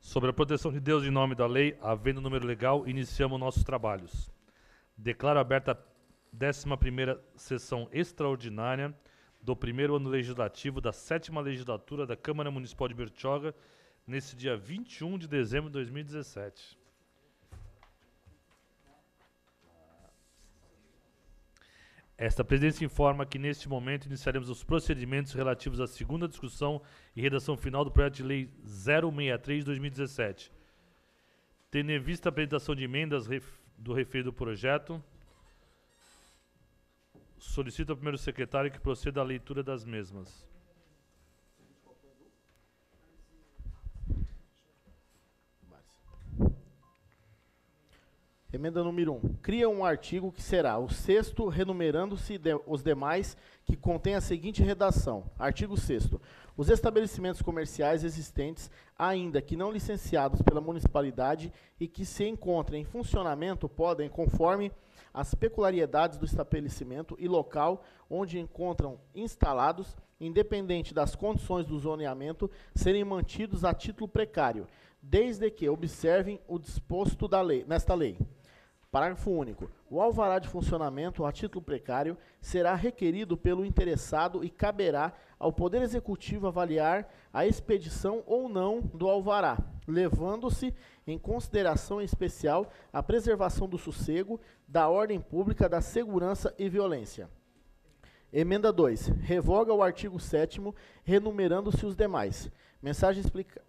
Sobre a proteção de Deus em nome da lei, havendo número legal, iniciamos nossos trabalhos. Declaro aberta a 11ª sessão extraordinária do primeiro ano legislativo da 7ª legislatura da Câmara Municipal de Bertioga, nesse dia 21 de dezembro de 2017. Esta presidência informa que, neste momento, iniciaremos os procedimentos relativos à segunda discussão e redação final do projeto de lei 063 de 2017. Tendo em vista a apresentação de emendas do referido projeto, solicito ao primeiro secretário que proceda à leitura das mesmas. Emenda número 1. Cria um artigo que será o 6º, renumerando-se os demais, que contém a seguinte redação. Artigo 6º. Os estabelecimentos comerciais existentes, ainda que não licenciados pela municipalidade e que se encontrem em funcionamento, podem, conforme as peculiaridades do estabelecimento e local onde encontram instalados, independente das condições do zoneamento, serem mantidos a título precário, desde que observem o disposto nesta lei. Parágrafo único. O alvará de funcionamento a título precário será requerido pelo interessado e caberá ao Poder Executivo avaliar a expedição ou não do alvará, levando-se em consideração em especial a preservação do sossego, da ordem pública, da segurança e violência. Emenda 2. Revoga o artigo 7º, renumerando-se os demais. Mensagem explicada.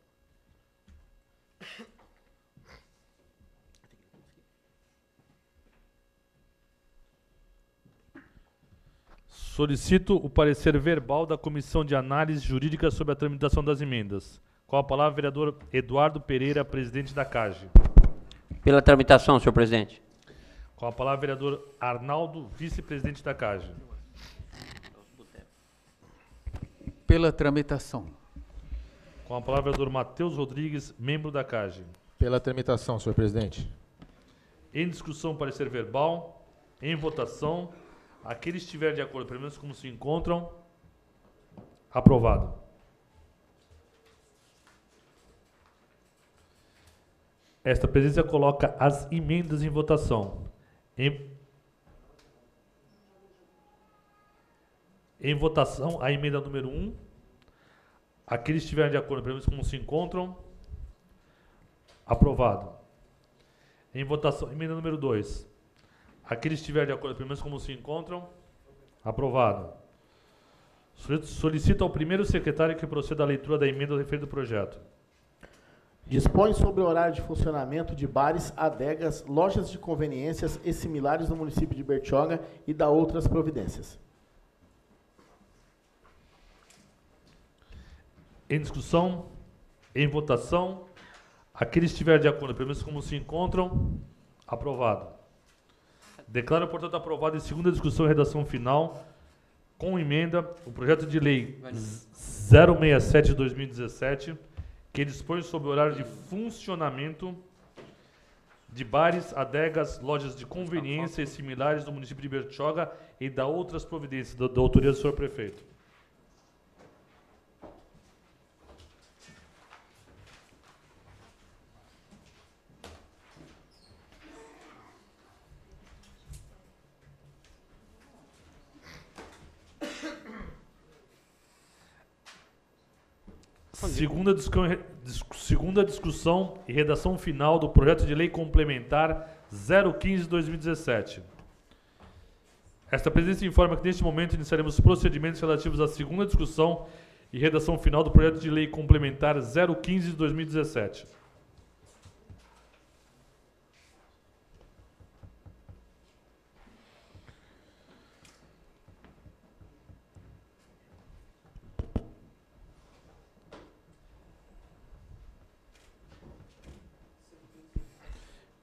Solicito o parecer verbal da Comissão de Análise Jurídica sobre a tramitação das emendas. Com a palavra, vereador Eduardo Pereira, presidente da CAGE. Pela tramitação, senhor presidente. Com a palavra, vereador Arnaldo, vice-presidente da CAGE. Pela tramitação. Com a palavra, vereador Matheus Rodrigues, membro da CAGE. Pela tramitação, senhor presidente. Em discussão, parecer verbal. Em votação. Aqueles que estiverem de acordo, pelo menos como se encontram, aprovado. Esta presidência coloca as emendas em votação. Em votação, a emenda número 1. Aqueles que estiverem de acordo, pelo menos como se encontram, aprovado. Em votação, emenda número 2. Aqueles que estiverem de acordo, pelo menos como se encontram, aprovado. Solicito ao primeiro secretário que proceda à leitura da emenda do referido projeto. Dispõe sobre o horário de funcionamento de bares, adegas, lojas de conveniências e similares no município de Bertioga e dá outras providências. Em discussão, em votação, aqueles que estiverem de acordo, pelo menos como se encontram, aprovado. Declaro, portanto, aprovado em segunda discussão e redação final, com emenda, o projeto de lei 067 de 2017, que dispõe sobre o horário de funcionamento de bares, adegas, lojas de conveniência e similares do município de Bertioga e da outras providências, da autoria do senhor prefeito. Segunda discussão e redação final do projeto de lei complementar 015 de 2017. Esta presidência informa que neste momento iniciaremos os procedimentos relativos à segunda discussão e redação final do projeto de lei complementar 015 de 2017.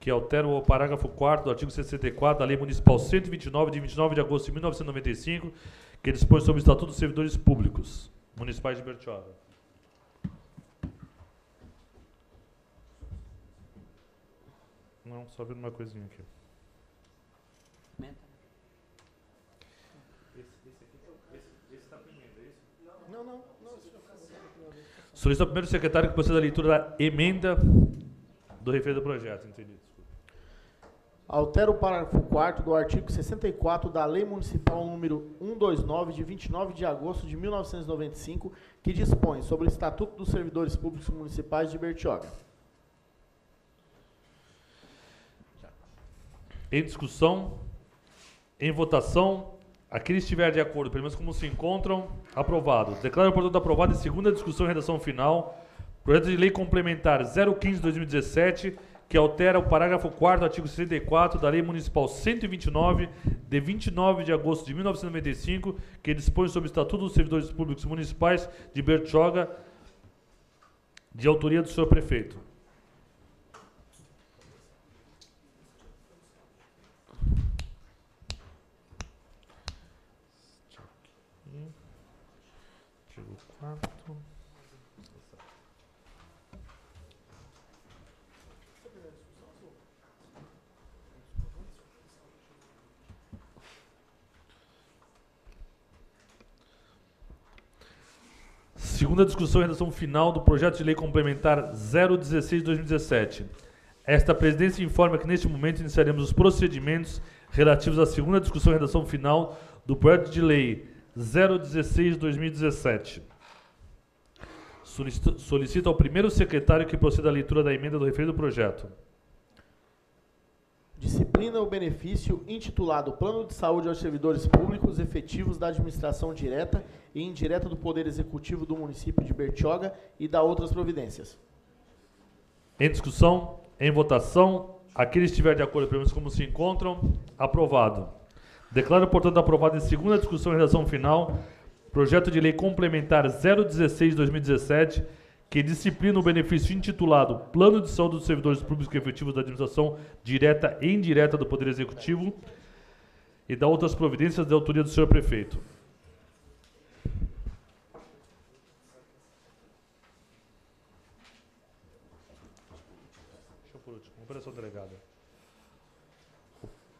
Que altera o parágrafo 4º do artigo 64 da Lei Municipal 129, de 29 de agosto de 1995, que dispõe sobre o Estatuto dos Servidores Públicos Municipais de Bertioga. Não, só vendo uma coisinha aqui. Esse tá com emenda, é isso? Não. Solicito ao primeiro secretário que proceda à leitura da emenda do referido projeto. Entendi, desculpa. Altera o parágrafo 4º do artigo 64 da Lei Municipal número 129, de 29 de agosto de 1995, que dispõe sobre o Estatuto dos Servidores Públicos Municipais de Bertioga. Em discussão, em votação, aqueles que estiverem de acordo, pelo menos como se encontram, aprovado. Declaro, portanto, aprovado em segunda discussão e redação final, projeto de lei complementar 015/2017, que altera o parágrafo 4º do artigo 64 da Lei Municipal 129, de 29 de agosto de 1995, que dispõe sobre o Estatuto dos Servidores Públicos Municipais de Bertioga, de autoria do senhor prefeito. Artigo 4. Segunda discussão e redação final do projeto de lei complementar 016/2017. Esta presidência informa que neste momento iniciaremos os procedimentos relativos à segunda discussão e redação final do projeto de lei 016/2017. Solicito ao primeiro secretário que proceda à leitura da emenda do referido projeto. Disciplina o benefício intitulado Plano de Saúde aos Servidores Públicos Efetivos da Administração Direta e Indireta do Poder Executivo do município de Bertioga e da outras providências. Em discussão, em votação, aqueles que estiverem de acordo, pelo menos como se encontram, aprovado. Declaro, portanto, aprovado em segunda discussão e redação final, projeto de lei complementar 016/2017, que disciplina o benefício intitulado Plano de Saúde dos Servidores Públicos Efetivos da Administração Direta e Indireta do Poder Executivo e da outras providências de autoria do senhor prefeito. Deixa eu por último. Operação delegada.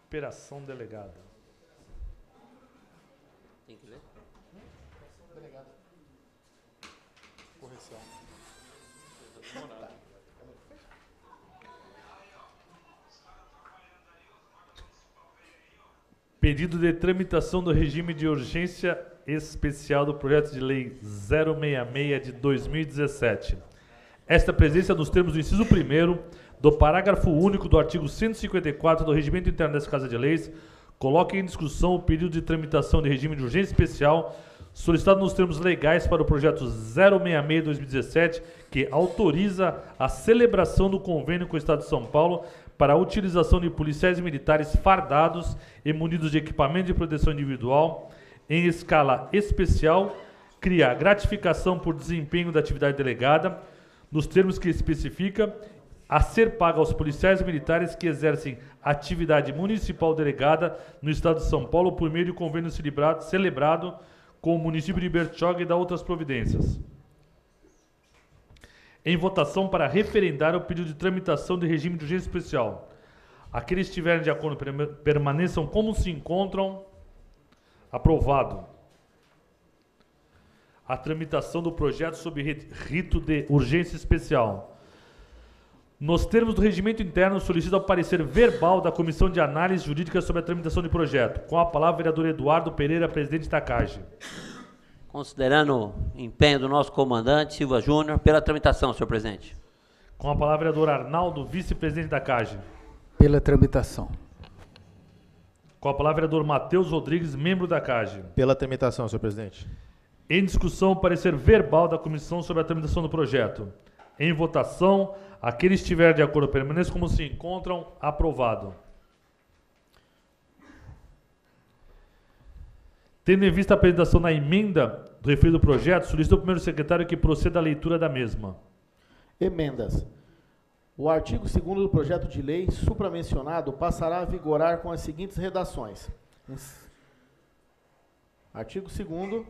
Operação delegada. Tem que ler? Correção. Pedido de tramitação do regime de urgência especial do projeto de lei 066 de 2017. Esta presença nos termos do inciso 1º do parágrafo único do artigo 154 do Regimento Interno dessa Casa de Leis, coloca em discussão o pedido de tramitação de regime de urgência especial solicitado nos termos legais para o projeto 066/2017, que autoriza a celebração do convênio com o Estado de São Paulo para a utilização de policiais militares fardados e munidos de equipamento de proteção individual em escala especial, cria gratificação por desempenho da atividade delegada, nos termos que especifica, a ser paga aos policiais militares que exercem atividade municipal delegada no Estado de São Paulo por meio de convênio celebrado com o município de Bertioga e da outras providências. Em votação para referendar o pedido de tramitação de regime de urgência especial. Aqueles que estiverem de acordo permaneçam como se encontram. Aprovado. A tramitação do projeto sob rito de urgência especial. Nos termos do regimento interno, solicito o parecer verbal da Comissão de Análise Jurídica sobre a tramitação de projeto. Com a palavra, o vereador Eduardo Pereira, presidente da CAGE. Considerando o empenho do nosso comandante, Silva Júnior, pela tramitação, senhor presidente. Com a palavra, o vereador Arnaldo, vice-presidente da CAGE. Pela tramitação. Com a palavra, o vereador Matheus Rodrigues, membro da CAGE. Pela tramitação, senhor presidente. Em discussão, o parecer verbal da comissão sobre a tramitação do projeto. Em votação, aqueles que estiverem de acordo permaneçam como se encontram. Aprovado. Tendo em vista a apresentação na emenda do referido projeto, solicito ao primeiro secretário que proceda à leitura da mesma. Emendas. O artigo 2º do projeto de lei supramencionado passará a vigorar com as seguintes redações. Artigo 2º,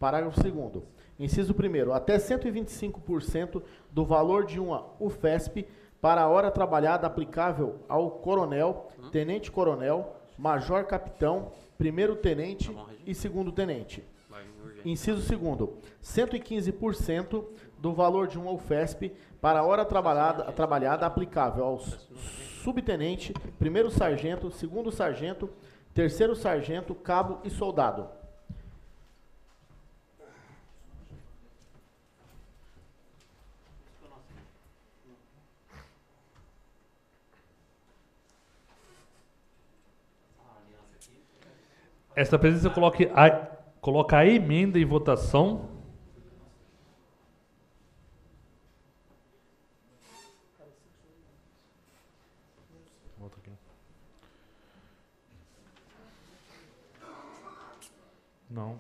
parágrafo 2º. Inciso 1º. Até 125% do valor de uma UFESP para a hora trabalhada aplicável ao coronel, tenente-coronel, major-capitão, primeiro-tenente e segundo-tenente. Inciso 2º, 115% do valor de uma UFESP para a hora trabalhada aplicável ao subtenente, primeiro-sargento, segundo-sargento, terceiro-sargento, cabo e soldado. Esta presença coloca a emenda em votação. Não.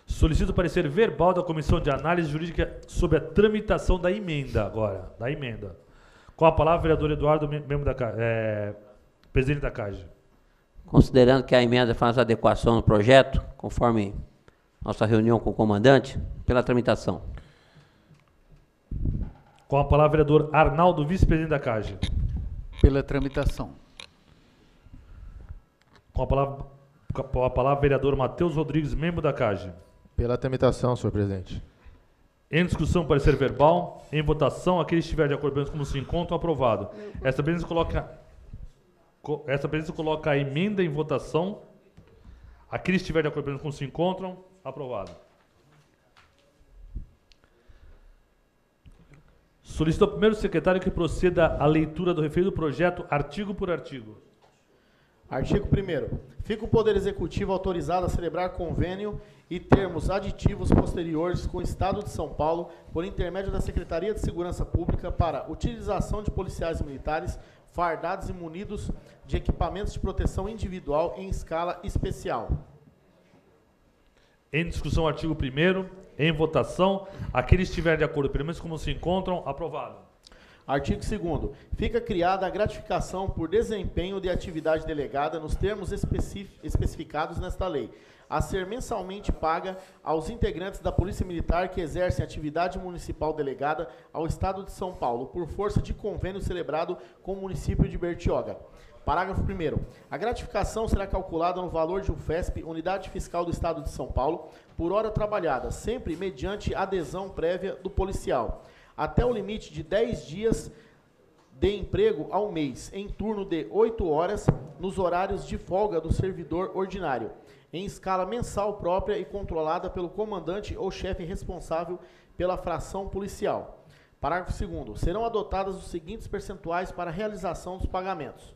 Solicito o parecer verbal da Comissão de Análise Jurídica sobre a tramitação da emenda agora. Da emenda. Com a palavra, vereador Eduardo, membro da presidente da CAGE. Considerando que a emenda faz adequação no projeto, conforme nossa reunião com o comandante, pela tramitação. Com a palavra, vereador Arnaldo, vice-presidente da CAGE. Pela tramitação. Com a palavra, vereador Matheus Rodrigues, membro da CAGE. Pela tramitação, senhor presidente. Em discussão, parecer verbal. Em votação, aquele que estiver de acordo como se encontram, aprovado. Esta presença coloca a emenda em votação. Aquele que estiver de acordo como se encontram, aprovado. Solicito ao primeiro secretário que proceda à leitura do referido projeto, artigo por artigo. Artigo 1º. Fica o Poder Executivo autorizado a celebrar convênio e termos aditivos posteriores com o Estado de São Paulo, por intermédio da Secretaria de Segurança Pública, para utilização de policiais militares fardados e munidos de equipamentos de proteção individual em escala especial. Em discussão, artigo 1º. Em votação, aqueles que estiverem de acordo, pelo menos como se encontram, aprovado. Artigo 2º. Fica criada a gratificação por desempenho de atividade delegada nos termos especificados nesta lei, a ser mensalmente paga aos integrantes da Polícia Militar que exercem atividade municipal delegada ao Estado de São Paulo, por força de convênio celebrado com o município de Bertioga. Parágrafo 1º. A gratificação será calculada no valor de UFESP, Unidade Fiscal do Estado de São Paulo, por hora trabalhada, sempre mediante adesão prévia do policial, até o limite de 10 dias de emprego ao mês, em turno de 8 horas, nos horários de folga do servidor ordinário, em escala mensal própria e controlada pelo comandante ou chefe responsável pela fração policial. Parágrafo 2º. Serão adotadas os seguintes percentuais para a realização dos pagamentos.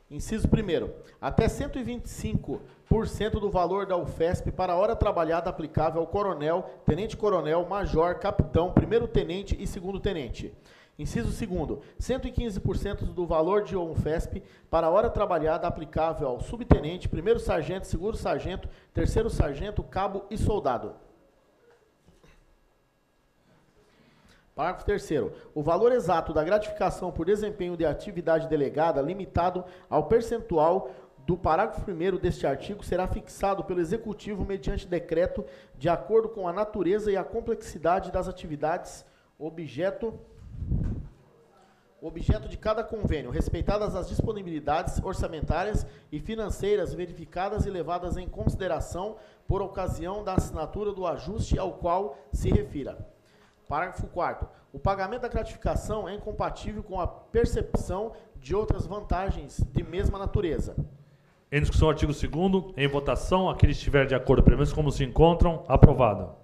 Inciso 1º. Até 125% do valor da UFESP para a hora trabalhada aplicável ao coronel, tenente-coronel, major, capitão, primeiro-tenente e segundo-tenente. Inciso 2º. 115% do valor de UFESP para a hora trabalhada aplicável ao subtenente, primeiro-sargento, segundo-sargento, terceiro-sargento, cabo e soldado. Parágrafo 3º. O valor exato da gratificação por desempenho de atividade delegada, limitado ao percentual do parágrafo 1º deste artigo, será fixado pelo Executivo mediante decreto, de acordo com a natureza e a complexidade das atividades objeto de cada convênio, respeitadas as disponibilidades orçamentárias e financeiras verificadas e levadas em consideração por ocasião da assinatura do ajuste ao qual se refira. Parágrafo 4º. O pagamento da gratificação é incompatível com a percepção de outras vantagens de mesma natureza. Em discussão, artigo 2º. Em votação, aqueles que estiverem de acordo, pelo menos como se encontram, aprovado.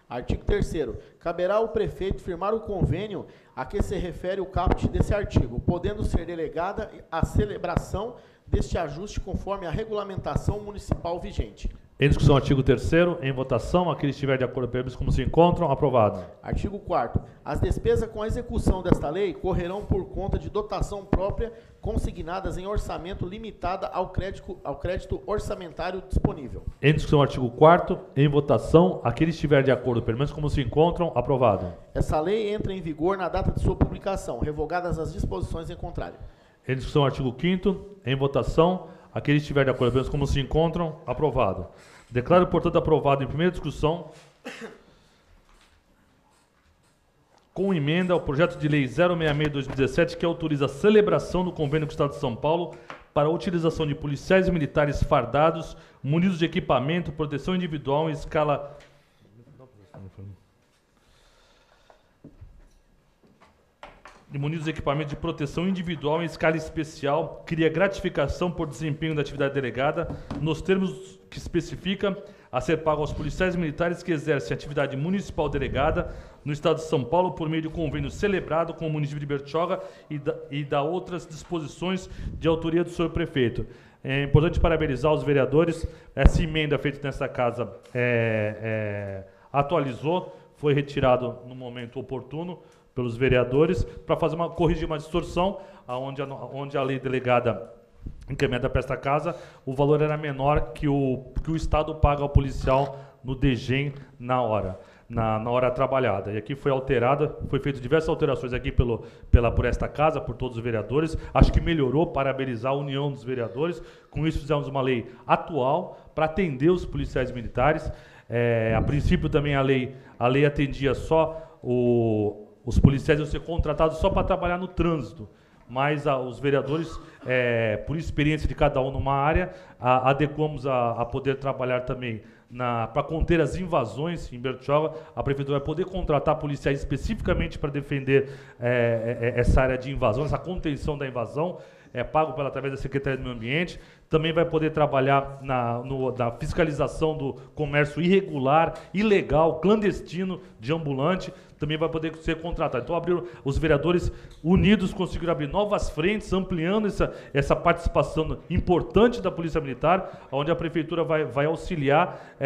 Artigo 3º. Caberá ao prefeito firmar o convênio a que se refere o caput desse artigo, podendo ser delegada a celebração deste ajuste conforme a regulamentação municipal vigente. Em discussão, artigo 3º, em votação, aqueles que estiverem de acordo previstos como se encontram, aprovado. Artigo 4º. As despesas com a execução desta lei correrão por conta de dotação própria consignadas em orçamento limitada ao crédito orçamentário disponível. Em discussão, artigo 4º, em votação, aqueles que estiverem de acordo previstos como se encontram, aprovado. Essa lei entra em vigor na data de sua publicação, revogadas as disposições em contrário. Em discussão, artigo 5º, em votação, aqueles que estiverem de acordo previstos como se encontram, aprovado. Declaro, portanto, aprovado em primeira discussão, com emenda, o projeto de lei 066/2017, que autoriza a celebração do convênio com o Estado de São Paulo para a utilização de policiais e militares fardados, munidos de equipamento, proteção individual em escala... munidos de equipamento de proteção individual em escala especial, cria gratificação por desempenho da atividade delegada, nos termos que especifica a ser pago aos policiais militares que exercem atividade municipal delegada no Estado de São Paulo por meio de convênio celebrado com o município de Bertioga e da outras disposições de autoria do senhor prefeito. É importante parabenizar os vereadores. Essa emenda feita nessa casa atualizou, foi retirado no momento oportuno pelos vereadores para corrigir uma distorção, onde a lei delegada encaminhada para esta casa, o valor era menor que o Estado paga ao policial no DGEM na hora trabalhada. E aqui foi alterada, foi feito diversas alterações aqui por esta casa, por todos os vereadores. Acho que melhorou, parabenizar a união dos vereadores. Com isso fizemos uma lei atual para atender os policiais militares. A princípio também a lei atendia só os policiais iam ser contratados só para trabalhar no trânsito, mas os vereadores, por experiência de cada um numa área, adequamos a poder trabalhar também para conter as invasões em Bertioga. A prefeitura vai poder contratar policiais especificamente para defender essa área de invasão, essa contenção da invasão, pago através da Secretaria do Meio Ambiente. Também vai poder trabalhar na fiscalização do comércio irregular, ilegal, clandestino, de ambulante. Também vai poder ser contratado. Então, os vereadores unidos conseguiram abrir novas frentes, ampliando essa participação importante da Polícia Militar, onde a Prefeitura vai auxiliar,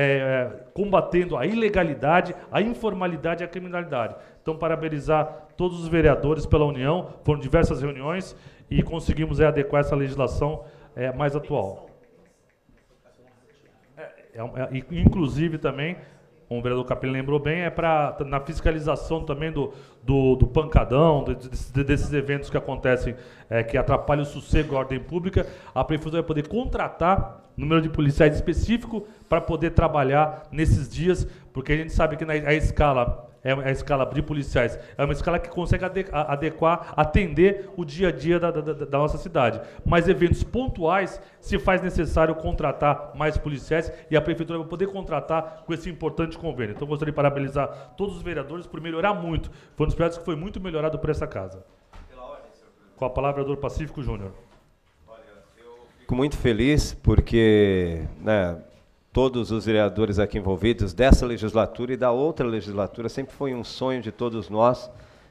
combatendo a ilegalidade, a informalidade e a criminalidade. Então, parabenizar todos os vereadores pela união. Foram diversas reuniões e conseguimos adequar essa legislação mais atual. Inclusive também, como o vereador Capelli lembrou bem, na fiscalização também do pancadão, desses eventos que acontecem, que atrapalham o sossego e a ordem pública. A Prefeitura vai poder contratar número de policiais específico para poder trabalhar nesses dias, porque a gente sabe que a escala de policiais é uma escala que consegue atender o dia a dia da nossa cidade. Mas eventos pontuais se faz necessário contratar mais policiais e a Prefeitura vai poder contratar com esse importante convênio. Então, gostaria de parabenizar todos os vereadores por melhorar muito. Foi um dos projetos que foi muito melhorado por essa casa. Com a palavra, vereador Pacífico Júnior. Olha, eu fico muito feliz porque, todos os vereadores aqui envolvidos dessa legislatura e da outra legislatura, sempre foi um sonho de todos nós.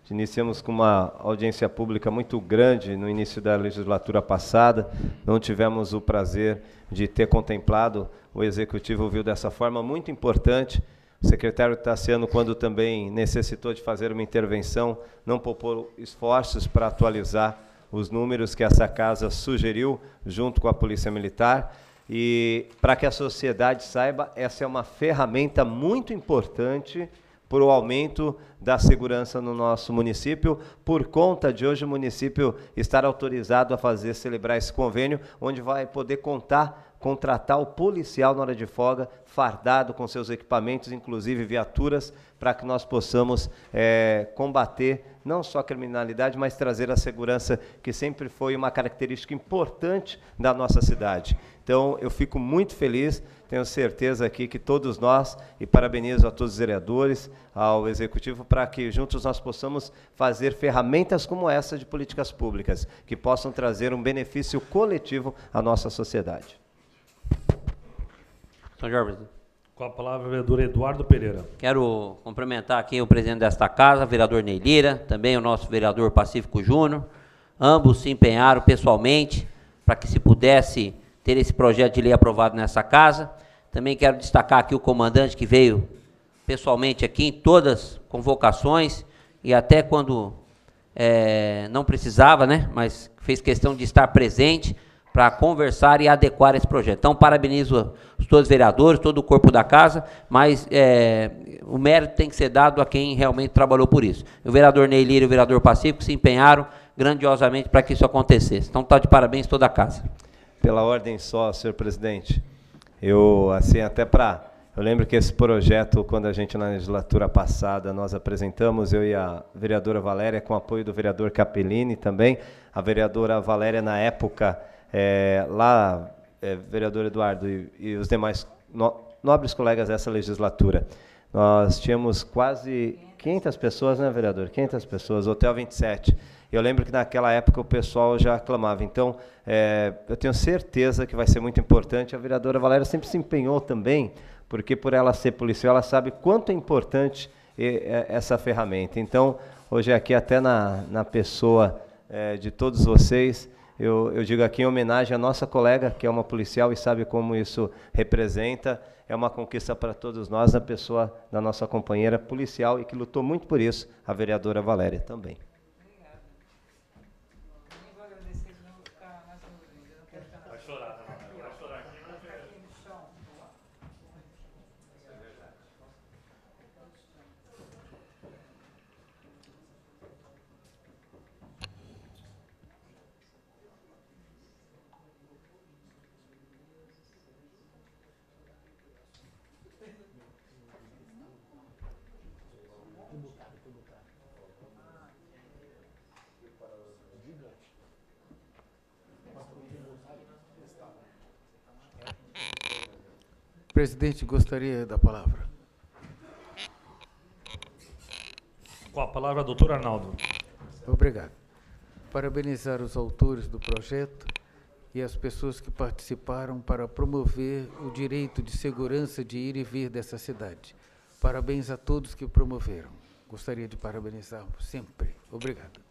Iniciamos com uma audiência pública muito grande no início da legislatura passada, não tivemos o prazer de ter contemplado, o Executivo viu dessa forma muito importante. O secretário Tassiano, quando também necessitou de fazer uma intervenção, não poupou esforços para atualizar os números que essa casa sugeriu, junto com a Polícia Militar. E, para que a sociedade saiba, essa é uma ferramenta muito importante para o aumento da segurança no nosso município, por conta de hoje o município estar autorizado a celebrar esse convênio, onde vai poder contratar o policial na hora de folga, fardado com seus equipamentos, inclusive viaturas, para que nós possamos combater não só a criminalidade, mas trazer a segurança, que sempre foi uma característica importante da nossa cidade. Então, eu fico muito feliz, tenho certeza aqui que todos nós, e parabenizo a todos os vereadores, ao Executivo, para que juntos nós possamos fazer ferramentas como essa de políticas públicas, que possam trazer um benefício coletivo à nossa sociedade. São Jorge. Com a palavra, o vereador Eduardo Pereira. Quero cumprimentar aqui o presidente desta casa, vereador Ney Lira, também o nosso vereador Pacífico Júnior. Ambos se empenharam pessoalmente para que se pudesse ter esse projeto de lei aprovado nessa casa. Também quero destacar aqui o comandante que veio pessoalmente aqui em todas as convocações e até quando não precisava, né, mas fez questão de estar presente para conversar e adequar esse projeto. Então, parabenizo todos os vereadores, todo o corpo da casa, mas o mérito tem que ser dado a quem realmente trabalhou por isso. O vereador Ney Lira e o vereador Pacífico se empenharam grandiosamente para que isso acontecesse. Então, está de parabéns toda a casa. Pela ordem só, senhor presidente, eu lembro que esse projeto, quando a gente na legislatura passada nós apresentamos, eu e a vereadora Valéria, com apoio do vereador Capellini também, a vereadora Valéria na época, vereador Eduardo e os demais nobres colegas dessa legislatura, nós tínhamos quase 500 pessoas, né, vereador? 500 pessoas, Hotel 27. Eu lembro que naquela época o pessoal já aclamava. Então, eu tenho certeza que vai ser muito importante. A vereadora Valéria sempre se empenhou também, porque por ela ser policial, ela sabe quanto é importante essa ferramenta. Então, hoje aqui, até na pessoa de todos vocês, eu digo aqui em homenagem à nossa colega, que é uma policial e sabe como isso representa. É uma conquista para todos nós, na pessoa da nossa companheira policial e que lutou muito por isso, a vereadora Valéria também. Presidente, gostaria da palavra. Com a palavra, doutor Arnaldo. Obrigado. Parabenizar os autores do projeto e as pessoas que participaram para promover o direito de segurança de ir e vir dessa cidade. Parabéns a todos que promoveram. Gostaria de parabenizar sempre. Obrigado.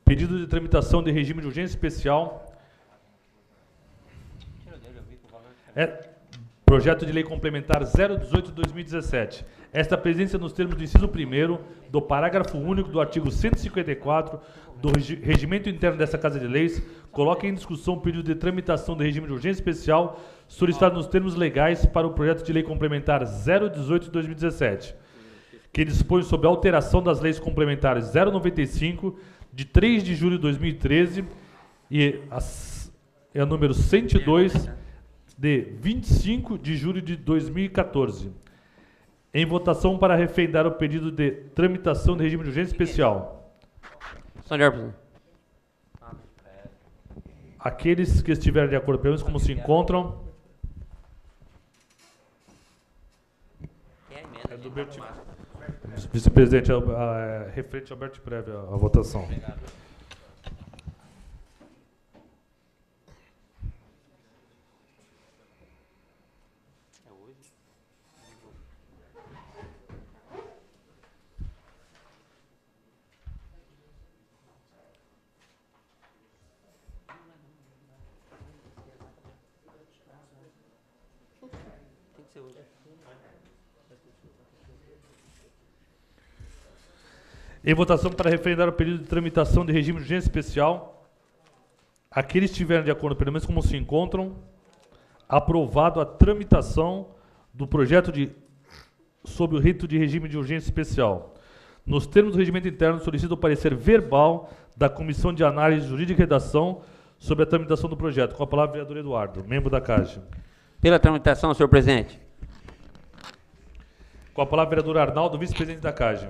Pedido de tramitação de regime de urgência especial. Projeto de Lei Complementar 018/2017. Esta presença nos termos do inciso 1º do parágrafo único do artigo 154 do Regimento Interno desta Casa de Leis, coloca em discussão o pedido de tramitação de regime de urgência especial solicitado nos termos legais para o projeto de Lei Complementar 018/2017, que dispõe sobre a alteração das leis complementares 095, de 3 de julho de 2013, e a número 102, de 25 de julho de 2014. Em votação para referendar o pedido de tramitação de regime de urgência especial. Senhor. Aqueles que estiverem de acordo, pelo menos como se encontram. É do Berti. Vice-presidente, referente ao Alberto Breve a votação. Obrigado. ser hoje. Em votação para referendar o período de tramitação de regime de urgência especial. Aqueles que estiverem de acordo, pelo menos como se encontram, aprovado a tramitação do projeto sob o rito de regime de urgência especial. Nos termos do regimento interno, solicito o parecer verbal da Comissão de Análise Jurídica e Redação sobre a tramitação do projeto. Com a palavra, vereador Eduardo, membro da CAGE. Pela tramitação, senhor presidente. Com a palavra, vereador Arnaldo, vice-presidente da CAGE.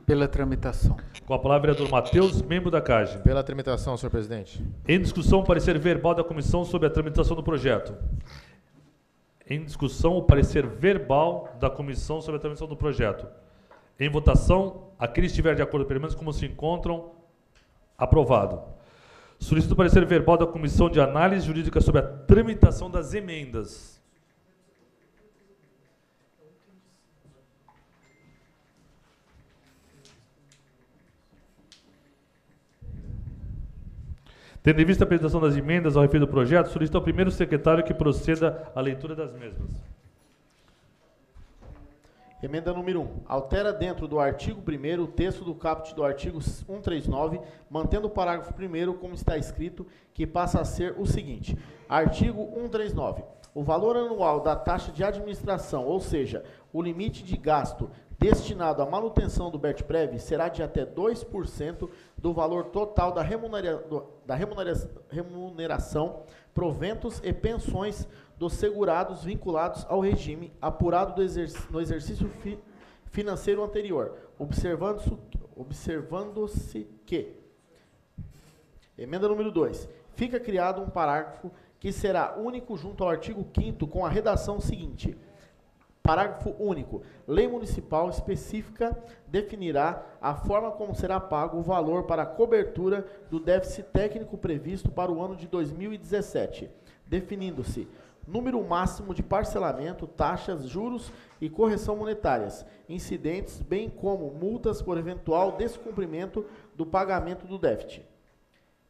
Pela tramitação. Com a palavra, vereador Matheus, membro da CAGE. Pela tramitação, senhor presidente. Em discussão, o parecer verbal da comissão sobre a tramitação do projeto. Em discussão, o parecer verbal da comissão sobre a tramitação do projeto. Em votação, aqueles que estiverem de acordo, pelo menos como se encontram, aprovado. Solicito o parecer verbal da Comissão de Análise Jurídica sobre a tramitação das emendas. Tendo em vista a apresentação das emendas ao referido projeto, solicito ao primeiro secretário que proceda à leitura das mesmas. Emenda número 1. Altera dentro do artigo 1º o texto do caput do artigo 139, mantendo o parágrafo 1º como está escrito, que passa a ser o seguinte. Artigo 139. O valor anual da taxa de administração, ou seja, o limite de gasto destinado à manutenção do BERTPREV será de até 2% do valor total da remuneração, proventos e pensões dos segurados vinculados ao regime apurado no exercício financeiro anterior, observando-se que, emenda número 2, fica criado um parágrafo que será único junto ao artigo 5º com a redação seguinte. Parágrafo único. Lei municipal específica definirá a forma como será pago o valor para a cobertura do déficit técnico previsto para o ano de 2017, definindo-se número máximo de parcelamento, taxas, juros e correção monetárias, incidentes, bem como multas por eventual descumprimento do pagamento do déficit.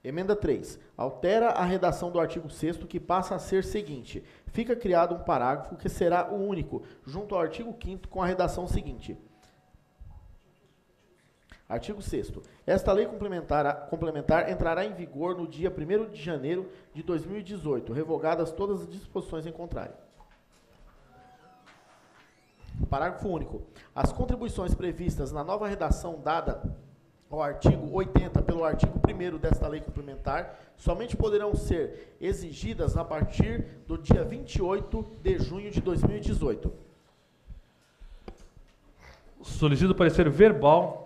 Emenda 3. Altera a redação do artigo 6º, que passa a ser seguinte. Fica criado um parágrafo que será o único, junto ao artigo 5º, com a redação seguinte. Artigo 6º. Esta lei complementar entrará em vigor no dia 1º de janeiro de 2018, revogadas todas as disposições em contrário. Parágrafo único. As contribuições previstas na nova redação dada ao artigo 80 pelo artigo 1º desta lei complementar somente poderão ser exigidas a partir do dia 28 de junho de 2018. Solicito o parecer verbal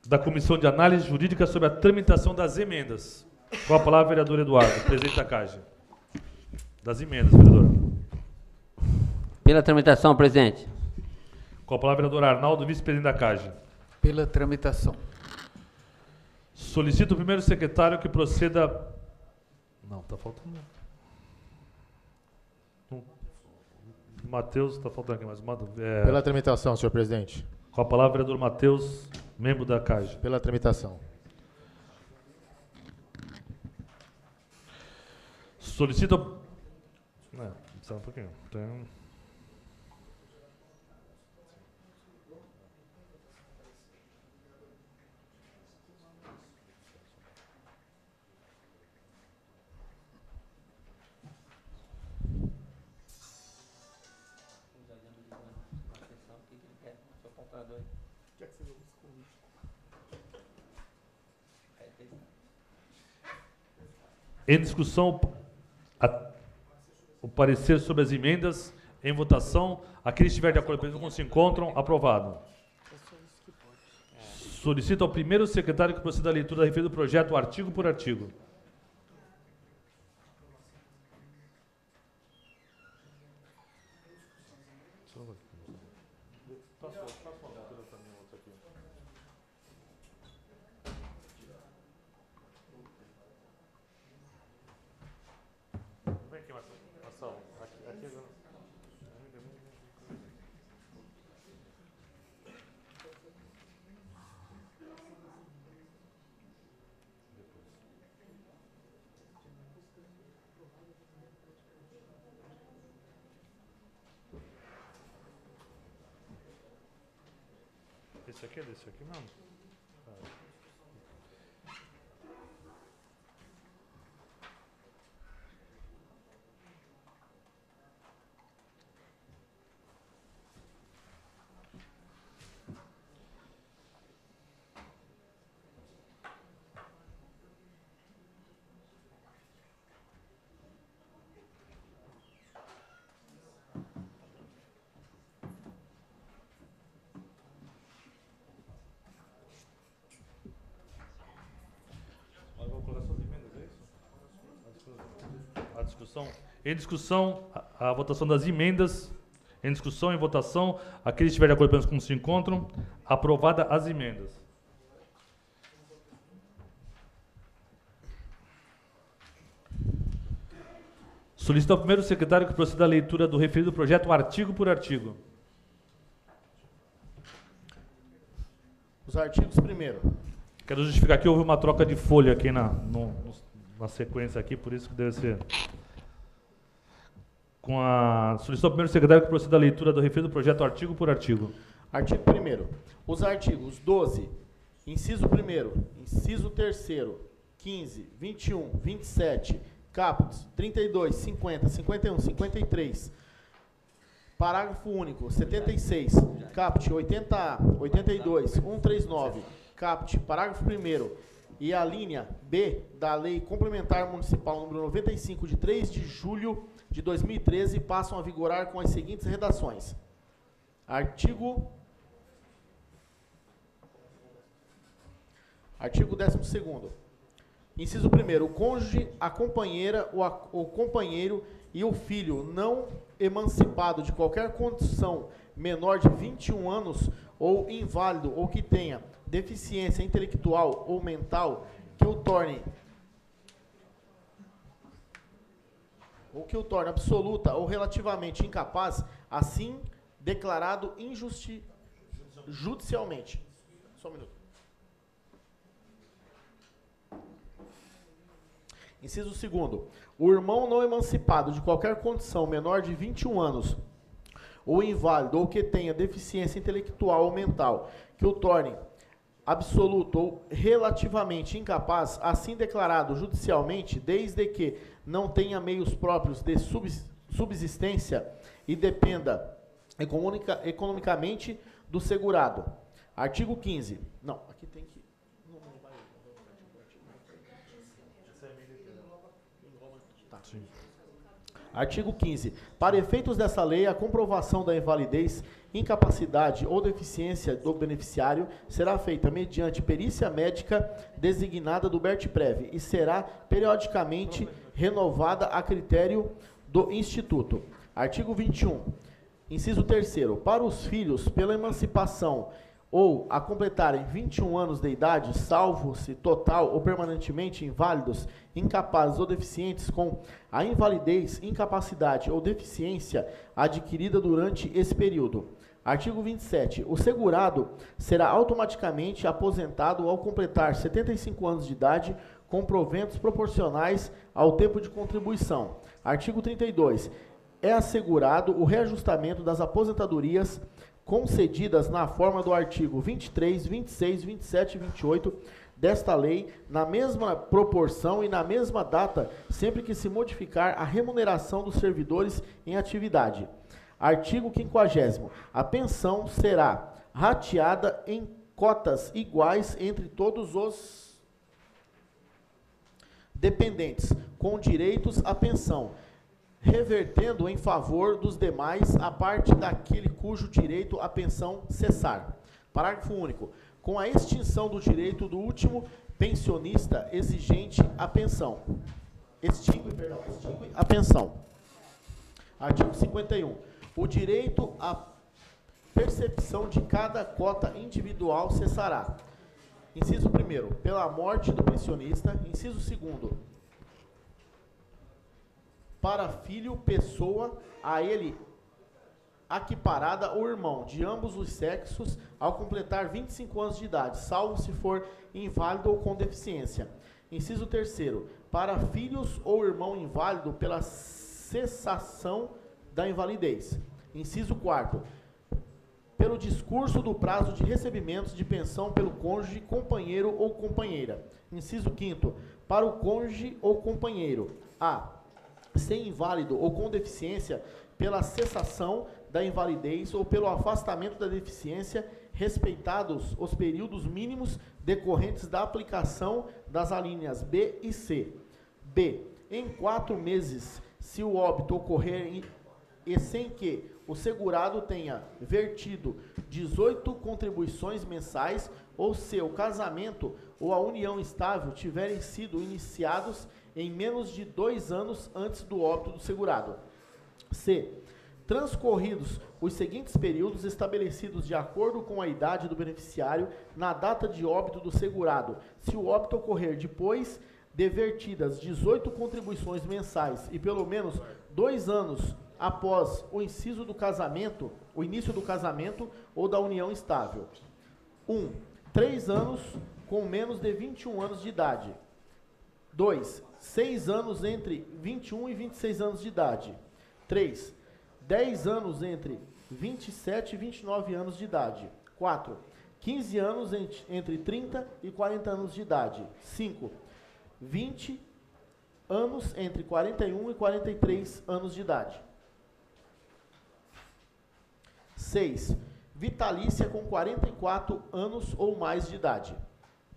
da Comissão de Análise Jurídica sobre a tramitação das emendas. Com a palavra, vereador Eduardo, presidente da CAGE. Das emendas, vereador. Pela tramitação, presidente. Com a palavra, vereador Arnaldo, vice-presidente da CAGE. Pela tramitação. Solicito o primeiro secretário que proceda... Não, está faltando... Matheus, está faltando aqui, mas... Pela tramitação, senhor presidente. Com a palavra, vereador Matheus, membro da CAGE. Pela tramitação. Solicito... Só um pouquinho. Em discussão, o parecer sobre as emendas. Em votação, aqueles que estiverem de acordo com se encontram, aprovado. Solicito ao primeiro secretário que proceda à leitura da referida do projeto, artigo por artigo. Esse aqui é desse aqui mesmo? Em discussão, a votação das emendas. Em discussão, em votação, aqueles que estiverem de acordo apenas como se encontram. Aprovada as emendas. Solicito ao primeiro secretário que proceda à leitura do referido projeto artigo por artigo. Os artigos primeiro. Quero justificar que houve uma troca de folha aqui na sequência aqui, por isso que deve ser... Solicito ao primeiro secretário que proceda à leitura do referido projeto artigo por artigo. Artigo 1º. Os artigos 12, inciso 1º, inciso 3º, 15, 21, 27, caput 32, 50, 51, 53, parágrafo único, 76, caput 80A, 82, 139, caput, parágrafo 1º, e a linha B da Lei Complementar Municipal número 95, de 3 de julho de 2013, passam a vigorar com as seguintes redações. Artigo 12º. Inciso 1º. O cônjuge, a companheira, o companheiro e o filho não emancipado de qualquer condição menor de 21 anos ou inválido ou que tenha deficiência intelectual ou mental que o torne absoluta ou relativamente incapaz, assim declarado judicialmente. Só um minuto. Inciso 2º. O irmão não emancipado de qualquer condição menor de 21 anos ou inválido ou que tenha deficiência intelectual ou mental que o torne absoluto ou relativamente incapaz, assim declarado judicialmente, desde que não tenha meios próprios de subsistência e dependa economicamente do segurado. Artigo 15. Não, aqui tem que... Tá. Artigo 15. Para efeitos dessa lei, a comprovação da invalidez, incapacidade ou deficiência do beneficiário será feita mediante perícia médica designada do BERTPREV e será periodicamente renovada a critério do Instituto. Artigo 21. Inciso 3º. Para os filhos, pela emancipação ou a completarem 21 anos de idade, salvo-se total ou permanentemente inválidos, incapazes ou deficientes com a invalidez, incapacidade ou deficiência adquirida durante esse período. Artigo 27. O segurado será automaticamente aposentado ao completar 75 anos de idade com proventos proporcionais ao tempo de contribuição. Artigo 32. É assegurado o reajustamento das aposentadorias concedidas na forma do artigo 23, 26, 27 e 28 desta lei, na mesma proporção e na mesma data, sempre que se modificar a remuneração dos servidores em atividade. Artigo 50º. A pensão será rateada em cotas iguais entre todos os dependentes, com direitos à pensão, revertendo em favor dos demais a parte daquele cujo direito à pensão cessar. Parágrafo único. Com a extinção do direito do último pensionista exigente a pensão. Extingue a pensão. Artigo 51. O direito à percepção de cada cota individual cessará. Inciso 1º, pela morte do pensionista. Inciso 2º, para filho, pessoa, a ele equiparada ou irmão, de ambos os sexos, ao completar 25 anos de idade, salvo se for inválido ou com deficiência. Inciso 3º, para filhos ou irmão inválido pela cessação da invalidez. Inciso 4º, pelo discurso do prazo de recebimentos de pensão pelo cônjuge, companheiro ou companheira. Inciso 5º, para o cônjuge ou companheiro, a. ser inválido ou com deficiência pela cessação da invalidez ou pelo afastamento da deficiência, respeitados os períodos mínimos decorrentes da aplicação das alíneas B e C. B. Em 4 meses, se o óbito ocorrer e sem que o segurado tenha vertido 18 contribuições mensais ou se o casamento ou a união estável tiverem sido iniciados em menos de 2 anos antes do óbito do segurado. C. Transcorridos os seguintes períodos estabelecidos de acordo com a idade do beneficiário na data de óbito do segurado, se o óbito ocorrer depois de vertidas 18 contribuições mensais e pelo menos 2 anos após o início do casamento ou da união estável. 1. 3 anos com menos de 21 anos de idade. 2. 6 anos entre 21 e 26 anos de idade. 3. 10 anos entre 27 e 29 anos de idade. 4. 15 anos entre 30 e 40 anos de idade. 5. 20 anos entre 41 e 43 anos de idade. 6. Vitalícia com 44 anos ou mais de idade.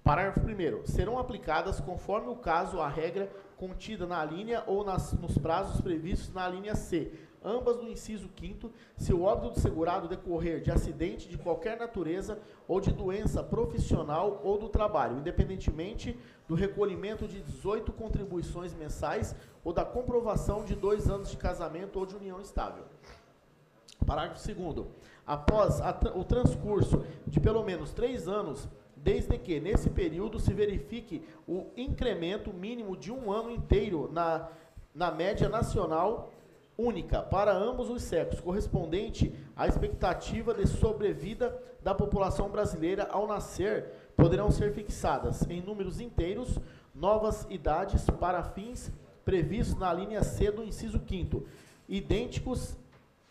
Parágrafo 1º. Serão aplicadas, conforme o caso, a regra contida na linha ou nos prazos previstos na linha C, ambas no inciso 5º, se o óbito do segurado decorrer de acidente de qualquer natureza ou de doença profissional ou do trabalho, independentemente do recolhimento de 18 contribuições mensais ou da comprovação de 2 anos de casamento ou de união estável. Parágrafo 2º. Após o transcurso de pelo menos 3 anos, desde que, nesse período, se verifique o incremento mínimo de 1 ano inteiro na média nacional única para ambos os sexos, correspondente à expectativa de sobrevida da população brasileira ao nascer, poderão ser fixadas em números inteiros novas idades para fins previstos na linha C do inciso 5º, idênticos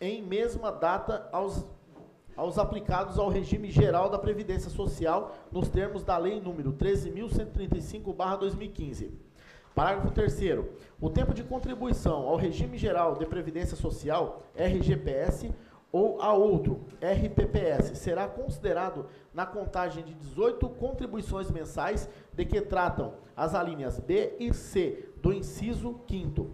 em mesma data aos aplicados ao regime geral da Previdência Social, nos termos da Lei nº 13.135/2015. Parágrafo 3º. O tempo de contribuição ao regime geral de Previdência Social, RGPS, ou a outro, RPPS, será considerado na contagem de 18 contribuições mensais de que tratam as alíneas B e C do inciso 5º.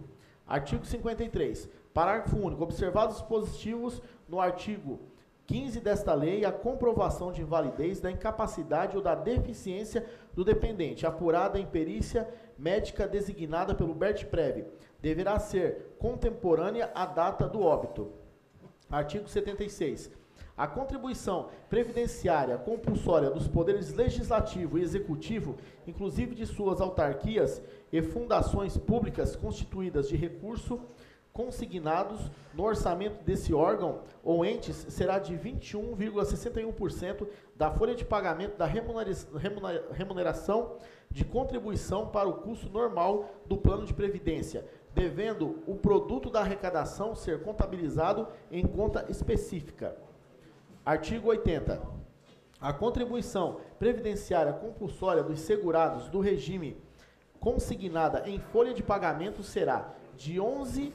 Artigo 53. Parágrafo único. Observados os positivos no artigo 15 desta lei, a comprovação de invalidez da incapacidade ou da deficiência do dependente, apurada em perícia médica designada pelo BERT-PREV, deverá ser contemporânea à data do óbito. Artigo 76. A contribuição previdenciária compulsória dos poderes legislativo e executivo, inclusive de suas autarquias e fundações públicas constituídas de recurso consignados no orçamento desse órgão ou entes, será de 21,61% da folha de pagamento da remuneração de contribuição para o custo normal do plano de previdência, devendo o produto da arrecadação ser contabilizado em conta específica. Artigo 80. A contribuição previdenciária compulsória dos segurados do regime consignada em folha de pagamento será de 11%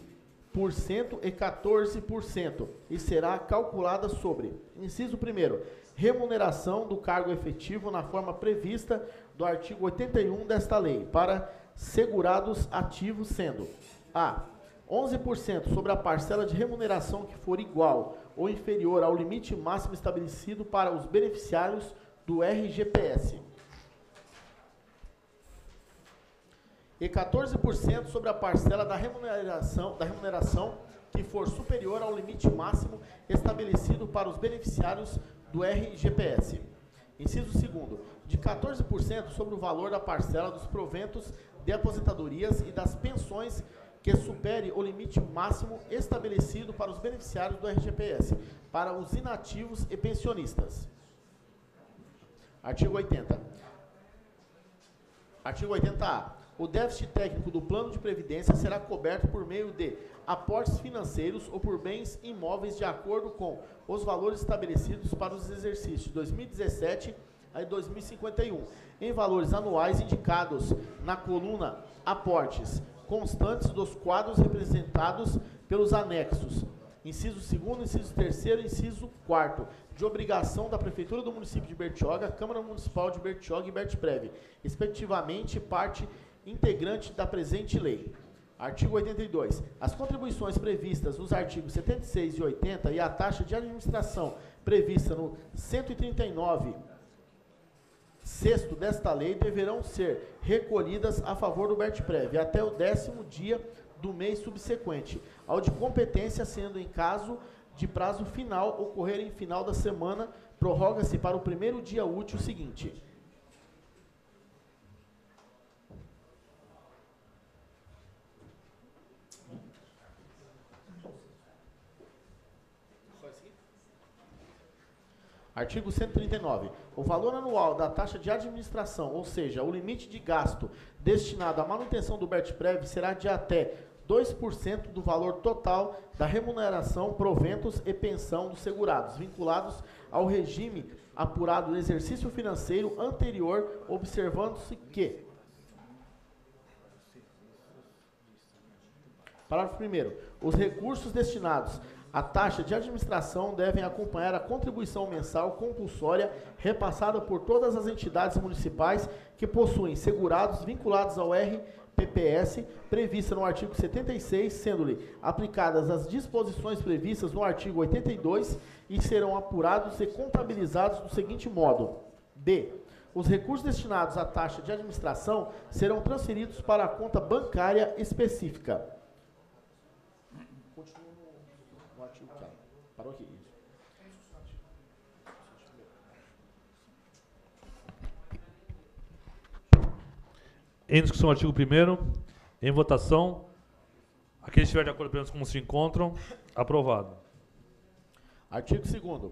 e 14% e será calculada sobre, inciso 1º, remuneração do cargo efetivo na forma prevista do artigo 81 desta lei, para segurados ativos sendo a. 11% sobre a parcela de remuneração que for igual ou inferior ao limite máximo estabelecido para os beneficiários do RGPS. E 14% sobre a parcela da remuneração que for superior ao limite máximo estabelecido para os beneficiários do RGPS. Inciso 2º, de 14% sobre o valor da parcela dos proventos de aposentadorias e das pensões que supere o limite máximo estabelecido para os beneficiários do RGPS, para os inativos e pensionistas. Artigo 80. Artigo 80A. O déficit técnico do plano de previdência será coberto por meio de aportes financeiros ou por bens imóveis de acordo com os valores estabelecidos para os exercícios de 2017 a 2051, em valores anuais indicados na coluna aportes constantes dos quadros representados pelos anexos. Inciso 2º, inciso 3º, inciso 4º, de obrigação da Prefeitura do município de Bertioga, Câmara Municipal de Bertioga e Bertprev, respectivamente parte integrante da presente lei. Artigo 82. As contribuições previstas nos artigos 76 e 80 e a taxa de administração prevista no 139, sexto desta lei, deverão ser recolhidas a favor do Bertprev até o 10º dia do mês subsequente, ao de competência, sendo em caso de prazo final ocorrer em final da semana, prorroga-se para o primeiro dia útil seguinte. Artigo 139. O valor anual da taxa de administração, ou seja, o limite de gasto destinado à manutenção do Bertprev, será de até 2% do valor total da remuneração, proventos e pensão dos segurados, vinculados ao regime apurado no exercício financeiro anterior, observando-se que: parágrafo 1º. Os recursos destinados à taxa de administração devem acompanhar a contribuição mensal compulsória repassada por todas as entidades municipais que possuem segurados vinculados ao RPPS, prevista no artigo 76, sendo-lhe aplicadas as disposições previstas no artigo 82 e serão apurados e contabilizados do seguinte modo: B. Os recursos destinados à taxa de administração serão transferidos para a conta bancária específica. Continua no artigo que parou aqui. Em discussão, artigo 1º. Em votação. Aqueles que estiverem de acordo apenas como se encontram. Aprovado. Artigo 2º.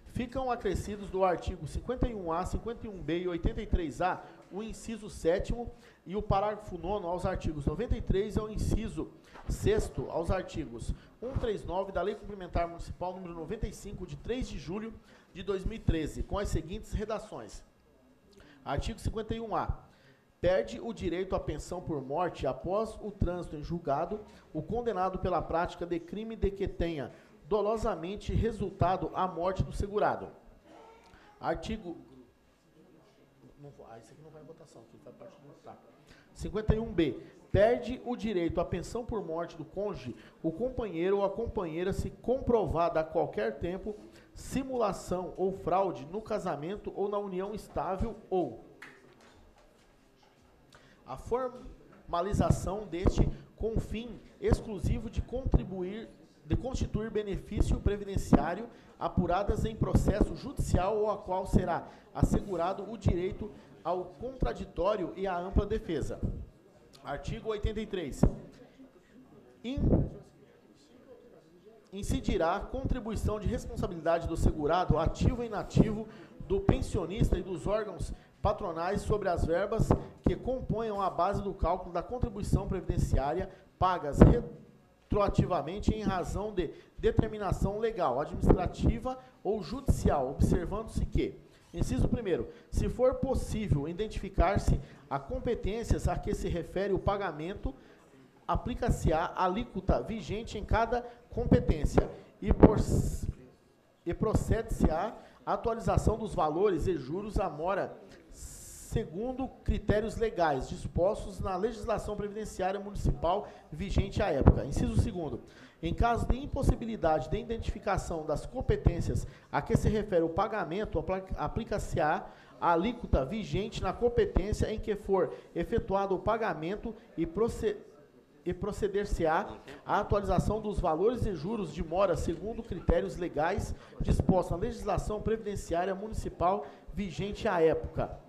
Ficam acrescidos do artigo 51A, 51B e 83A o inciso 7º e o parágrafo 9º aos artigos 93 e ao inciso 6º aos artigos 139 da Lei Complementar Municipal número 95, de 3 de julho de 2013, com as seguintes redações. Artigo 51A. Perde o direito à pensão por morte após o trânsito em julgado o condenado pela prática de crime de que tenha dolosamente resultado a morte do segurado. Artigo... isso aqui não vai em votação, aqui faz parte do... Tá. 51B. Perde o direito à pensão por morte do cônjuge o companheiro ou a companheira se comprovada a qualquer tempo simulação ou fraude no casamento ou na união estável ou a formalização deste com fim exclusivo de constituir benefício previdenciário apuradas em processo judicial ou a qual será assegurado o direito ao contraditório e à ampla defesa. Artigo 83. Incidirá contribuição de responsabilidade do segurado, ativo e inativo, do pensionista e dos órgãos patronais sobre as verbas que componham a base do cálculo da contribuição previdenciária pagas retroativamente em razão de determinação legal, administrativa ou judicial, observando-se que: inciso 1º, se for possível identificar-se a competências a que se refere o pagamento, aplica-se-á a alíquota vigente em cada competência e procede-se-á a atualização dos valores e juros à mora segundo critérios legais dispostos na legislação previdenciária municipal vigente à época. Inciso 2º. Em caso de impossibilidade de identificação das competências a que se refere o pagamento, aplica-se-á a alíquota vigente na competência em que for efetuado o pagamento e proceder-se-á a atualização dos valores e juros de mora segundo critérios legais dispostos na legislação previdenciária municipal vigente à época.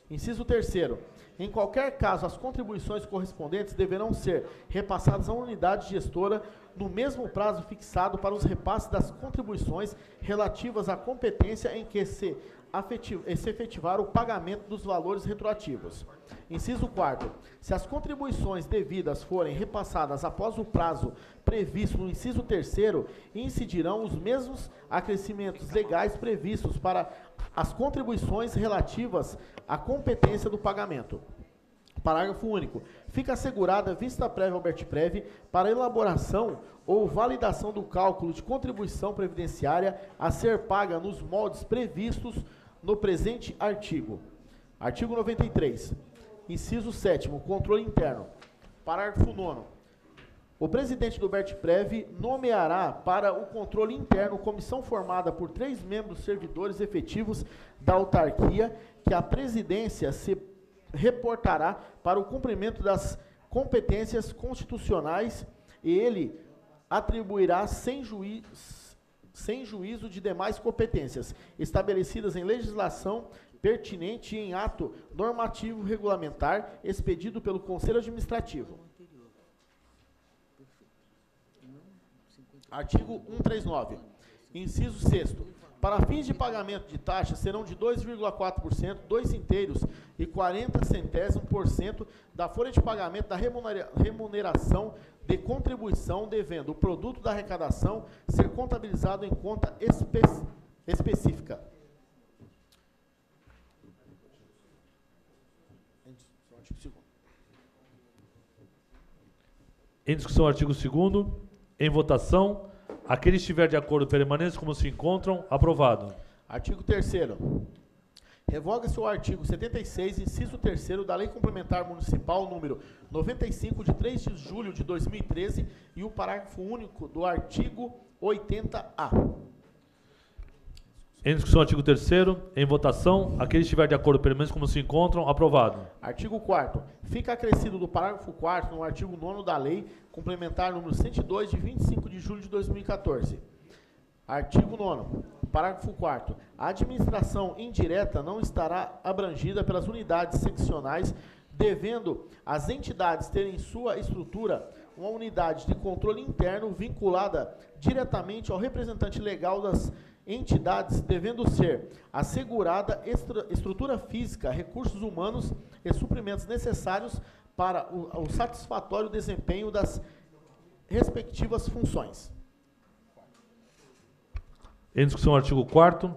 Inciso 3º. Em qualquer caso, as contribuições correspondentes deverão ser repassadas à unidade gestora no mesmo prazo fixado para os repasses das contribuições relativas à competência em que se se efetivar o pagamento dos valores retroativos. Inciso 4º. Se as contribuições devidas forem repassadas após o prazo previsto no inciso 3º, incidirão os mesmos acrescimentos legais previstos para as contribuições relativas à competência do pagamento. Parágrafo único. Fica assegurada vista prévia ao BERTPREV para elaboração ou validação do cálculo de contribuição previdenciária a ser paga nos moldes previstos no presente artigo. Artigo 93. Inciso 7º. Controle interno. Parágrafo 9º. O presidente do BERTPREV nomeará para o controle interno comissão formada por 3 membros servidores efetivos da autarquia, que a presidência se reportará para o cumprimento das competências constitucionais e ele atribuirá sem juízo de demais competências estabelecidas em legislação pertinente e em ato normativo regulamentar expedido pelo Conselho Administrativo. Artigo 139. Inciso 6º. Para fins de pagamento de taxa, serão de 2,4%, 2 inteiros e 40 centésimos% da folha de pagamento da remuneração de contribuição, devendo o produto da arrecadação ser contabilizado em conta específica. Em discussão, artigo 2º. Em votação. Aquele que estiver de acordo, permaneça como se encontram. Aprovado. Artigo 3º. Revoga-se o artigo 76, inciso 3º da Lei Complementar Municipal número 95, de 3 de julho de 2013, e o parágrafo único do artigo 80-A. Em discussão, artigo 3º. Em votação. Aquele que estiver de acordo, permaneça como se encontram. Aprovado. Artigo 4º. Fica acrescido do parágrafo 4º no artigo 9º da Lei Complementar número 102, de 25 de julho de 2014. Artigo 9º. Parágrafo 4º. A administração indireta não estará abrangida pelas unidades seccionais, devendo as entidades terem em sua estrutura uma unidade de controle interno vinculada diretamente ao representante legal das entidades, devendo ser assegurada estrutura física, recursos humanos e suprimentos necessários para o satisfatório desempenho das respectivas funções. Em discussão, artigo 4º.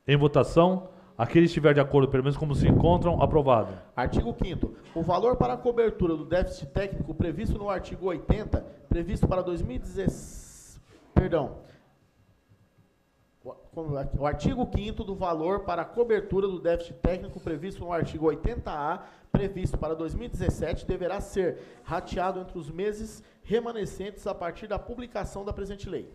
Em votação. Aquele que estiver de acordo, permaneça como se encontram. Aprovado. Artigo 5º. O valor para a cobertura do déficit técnico previsto no artigo 80, previsto para 2016... Perdão. O artigo 5º do valor para a cobertura do déficit técnico previsto no artigo 80-A, previsto para 2017, deverá ser rateado entre os meses remanescentes a partir da publicação da presente lei.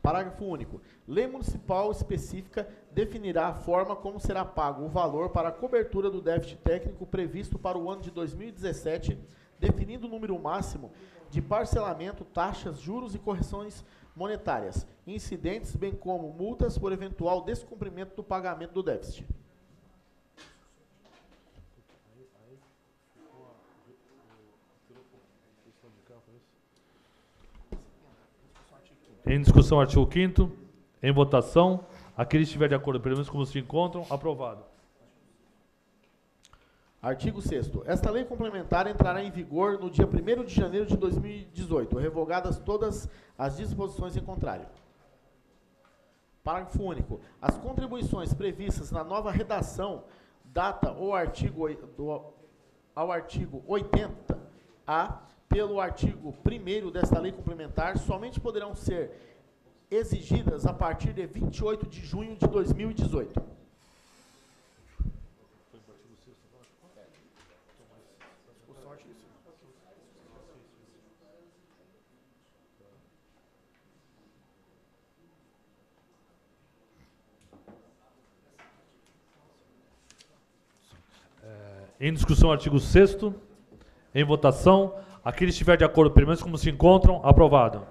Parágrafo único. Lei municipal específica definirá a forma como será pago o valor para a cobertura do déficit técnico previsto para o ano de 2017, definindo o número máximo de parcelamento, taxas, juros e correções monetárias, incidentes, bem como multas por eventual descumprimento do pagamento do déficit. Em discussão, artigo 5º. Em votação. Aquele que estiver de acordo, pelo menos como se encontram. Aprovado. Artigo 6º. Esta lei complementar entrará em vigor no dia 1º de janeiro de 2018, revogadas todas as disposições em contrário. Parágrafo único. As contribuições previstas na nova redação data ao artigo 80-A pelo artigo 1º desta lei complementar somente poderão ser exigidas a partir de 28 de junho de 2018. Em discussão, artigo 6º. Em votação. Aquele que estiver de acordo, pelo menos como se encontram. Aprovado.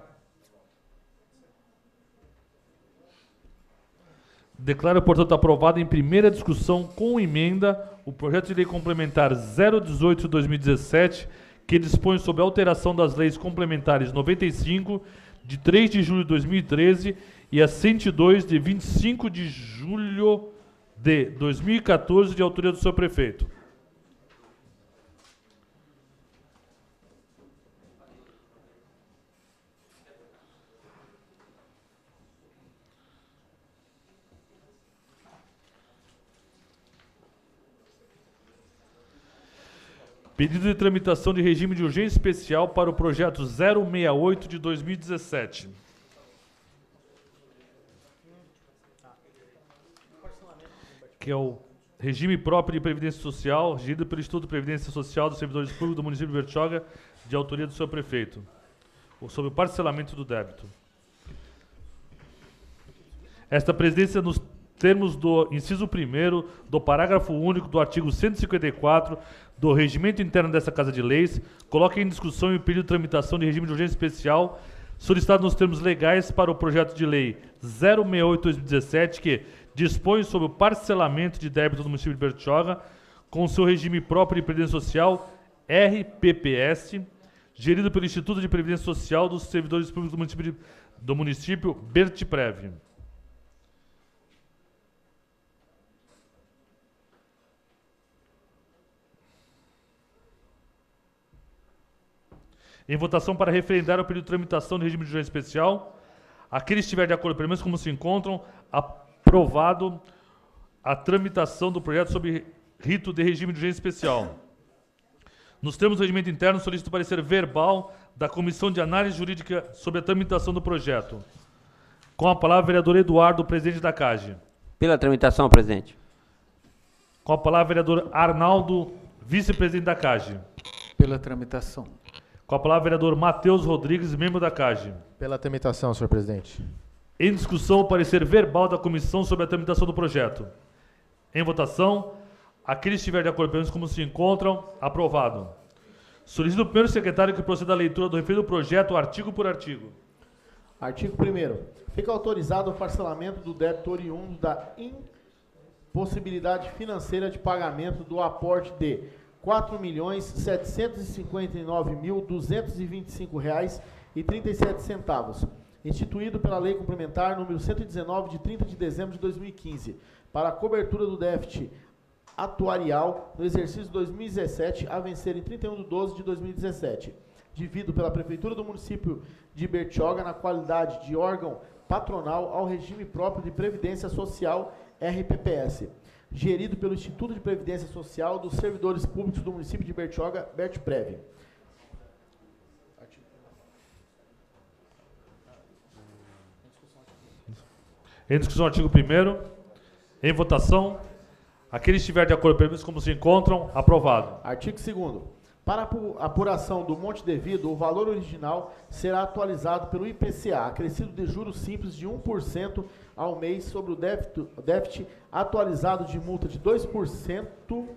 Declaro, portanto, aprovado em primeira discussão com emenda o projeto de lei complementar 018 de 2017, que dispõe sobre a alteração das leis complementares 95, de 3 de julho de 2013, e a 102, de 25 de julho de 2014, de autoria do senhor prefeito. Pedido de tramitação de regime de urgência especial para o projeto 068 de 2017. Que é o regime próprio de previdência social, regido pelo Instituto de Previdência Social dos Servidores Públicos do município de Bertioga, de autoria do senhor prefeito, sobre o parcelamento do débito. Esta presidência, nos termos do inciso 1º do parágrafo único do artigo 154 do regimento interno dessa Casa de Leis, coloca em discussão e o pedido de tramitação de regime de urgência especial solicitado nos termos legais para o projeto de lei 068/2017, que dispõe sobre o parcelamento de débito do município de Bertioga, com seu regime próprio de previdência social, RPPS, gerido pelo Instituto de Previdência Social dos Servidores Públicos do município Bertprev. Em votação para referendar o pedido de tramitação de regime de urgência especial. Aqueles que estiverem de acordo, pelo menos como se encontram, aprovado a tramitação do projeto sob rito de regime de urgência especial. Nos termos do regimento interno, solicito o parecer verbal da Comissão de Análise Jurídica sobre a tramitação do projeto. Com a palavra, vereador Eduardo, presidente da CAGE. Pela tramitação, presidente. Com a palavra, vereador Arnaldo, vice-presidente da CAGE. Pela tramitação. Com a palavra, vereador Matheus Rodrigues, membro da CAGE. Pela tramitação, senhor presidente. Em discussão, o parecer verbal da comissão sobre a tramitação do projeto. Em votação, aqueles que estiverem de acordo, pelo menos como se encontram, aprovado. Solicito ao primeiro secretário que proceda à leitura do referido projeto, artigo por artigo. Artigo 1º. Fica autorizado o parcelamento do débito oriundo da impossibilidade financeira de pagamento do aporte de R$ 4.759.225,37, instituído pela Lei Complementar número 119, de 30 de dezembro de 2015, para a cobertura do déficit atuarial no exercício 2017, a vencer em 31/12 de 2017, devido pela Prefeitura do município de Bertioga na qualidade de órgão patronal ao regime próprio de Previdência Social, RPPS, gerido pelo Instituto de Previdência Social dos Servidores Públicos do município de Bertioga, Bertprev. Em discussão, artigo 1º. Em votação, aqueles que estiverem de acordo, pelo menos como se encontram, aprovado. Artigo 2º. Para a apuração do monte devido, o valor original será atualizado pelo IPCA, acrescido de juros simples de 1% ao mês sobre o déficit atualizado de multa de 2%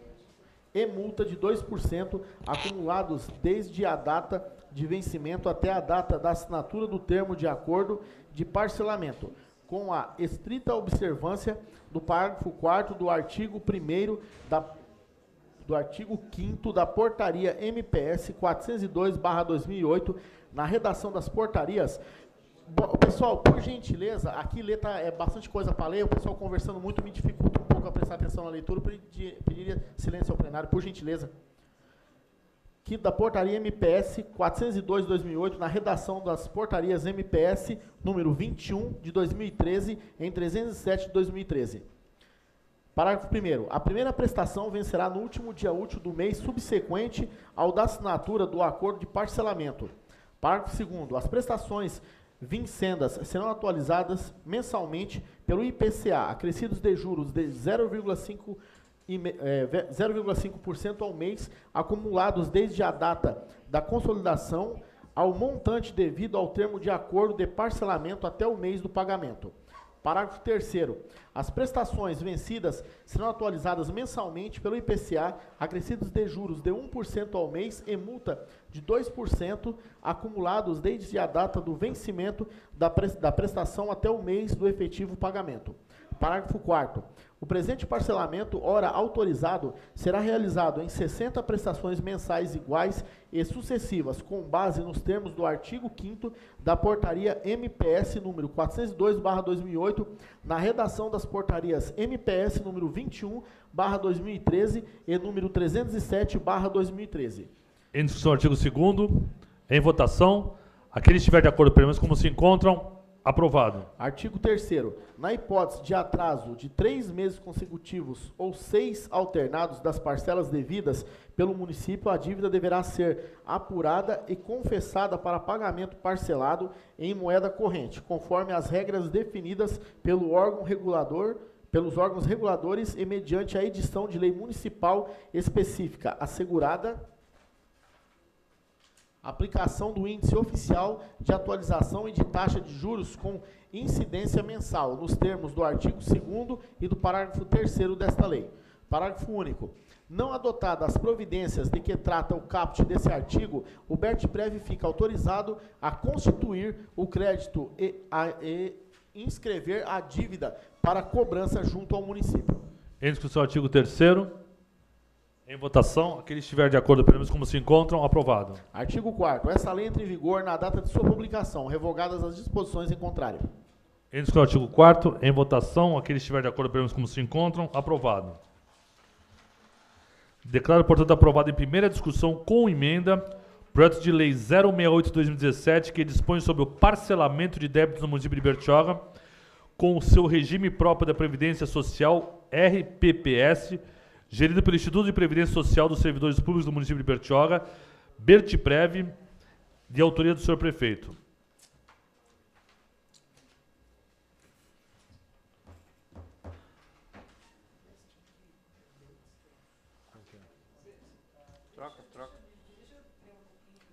e multa de 2% acumulados desde a data de vencimento até a data da assinatura do termo de acordo de parcelamento, com a estrita observância do parágrafo 4º do artigo 1º do artigo 5º da Portaria MPS 402/2008, na redação das portarias. Pessoal, por gentileza, aqui letra é bastante coisa para ler, o pessoal conversando muito me dificulta um pouco a prestar atenção na leitura, pediria silêncio ao plenário, por gentileza. Quinto da Portaria MPS 402/2008, na redação das portarias MPS número 21 de 2013 em 307 de 2013. Parágrafo 1º. A primeira prestação vencerá no último dia útil do mês subsequente ao da assinatura do acordo de parcelamento. Parágrafo 2º. As prestações vincendas serão atualizadas mensalmente pelo IPCA, acrescidos de juros de 0,5% ao mês, acumulados desde a data da consolidação ao montante devido ao termo de acordo de parcelamento até o mês do pagamento. Parágrafo 3º. As prestações vencidas serão atualizadas mensalmente pelo IPCA, acrescidos de juros de 1% ao mês e multa de 2% acumulados desde a data do vencimento da prestação até o mês do efetivo pagamento. Parágrafo 4º. O presente parcelamento, ora autorizado, será realizado em 60 prestações mensais iguais e sucessivas, com base nos termos do artigo 5º da Portaria MPS número 402/2008, na redação das portarias MPS número 21/2013 e número 307/2013. Em discussão, artigo 2º. Em votação. Aqueles que estiverem de acordo, pelo menos como se encontram. Aprovado. Artigo 3º. Na hipótese de atraso de 3 meses consecutivos ou 6 alternados das parcelas devidas pelo município, a dívida deverá ser apurada e confessada para pagamento parcelado em moeda corrente, conforme as regras definidas pelos órgãos reguladores e mediante a edição de lei municipal específica, assegurada aplicação do índice oficial de atualização e de taxa de juros com incidência mensal, nos termos do artigo 2º e do parágrafo 3º desta lei. Parágrafo único. Não adotadas as providências de que trata o caput desse artigo, o Bertprev fica autorizado a constituir o crédito e inscrever a dívida para cobrança junto ao município. Em discussão, artigo 3º. Em votação, aqueles que estiverem de acordo, pelo menos como se encontram, aprovado. Artigo 4º. Essa lei entra em vigor na data de sua publicação, revogadas as disposições em contrário. Em discussão, artigo 4º. Em votação, aqueles que estiverem de acordo, pelo menos como se encontram, aprovado. Declaro, portanto, aprovado em primeira discussão com emenda projeto de lei 068/2017, que dispõe sobre o parcelamento de débitos no município de Bertioga, com o seu regime próprio da Previdência Social, RPPS, gerido pelo Instituto de Previdência Social dos Servidores Públicos do município de Bertioga, Bertprev, de autoria do senhor prefeito.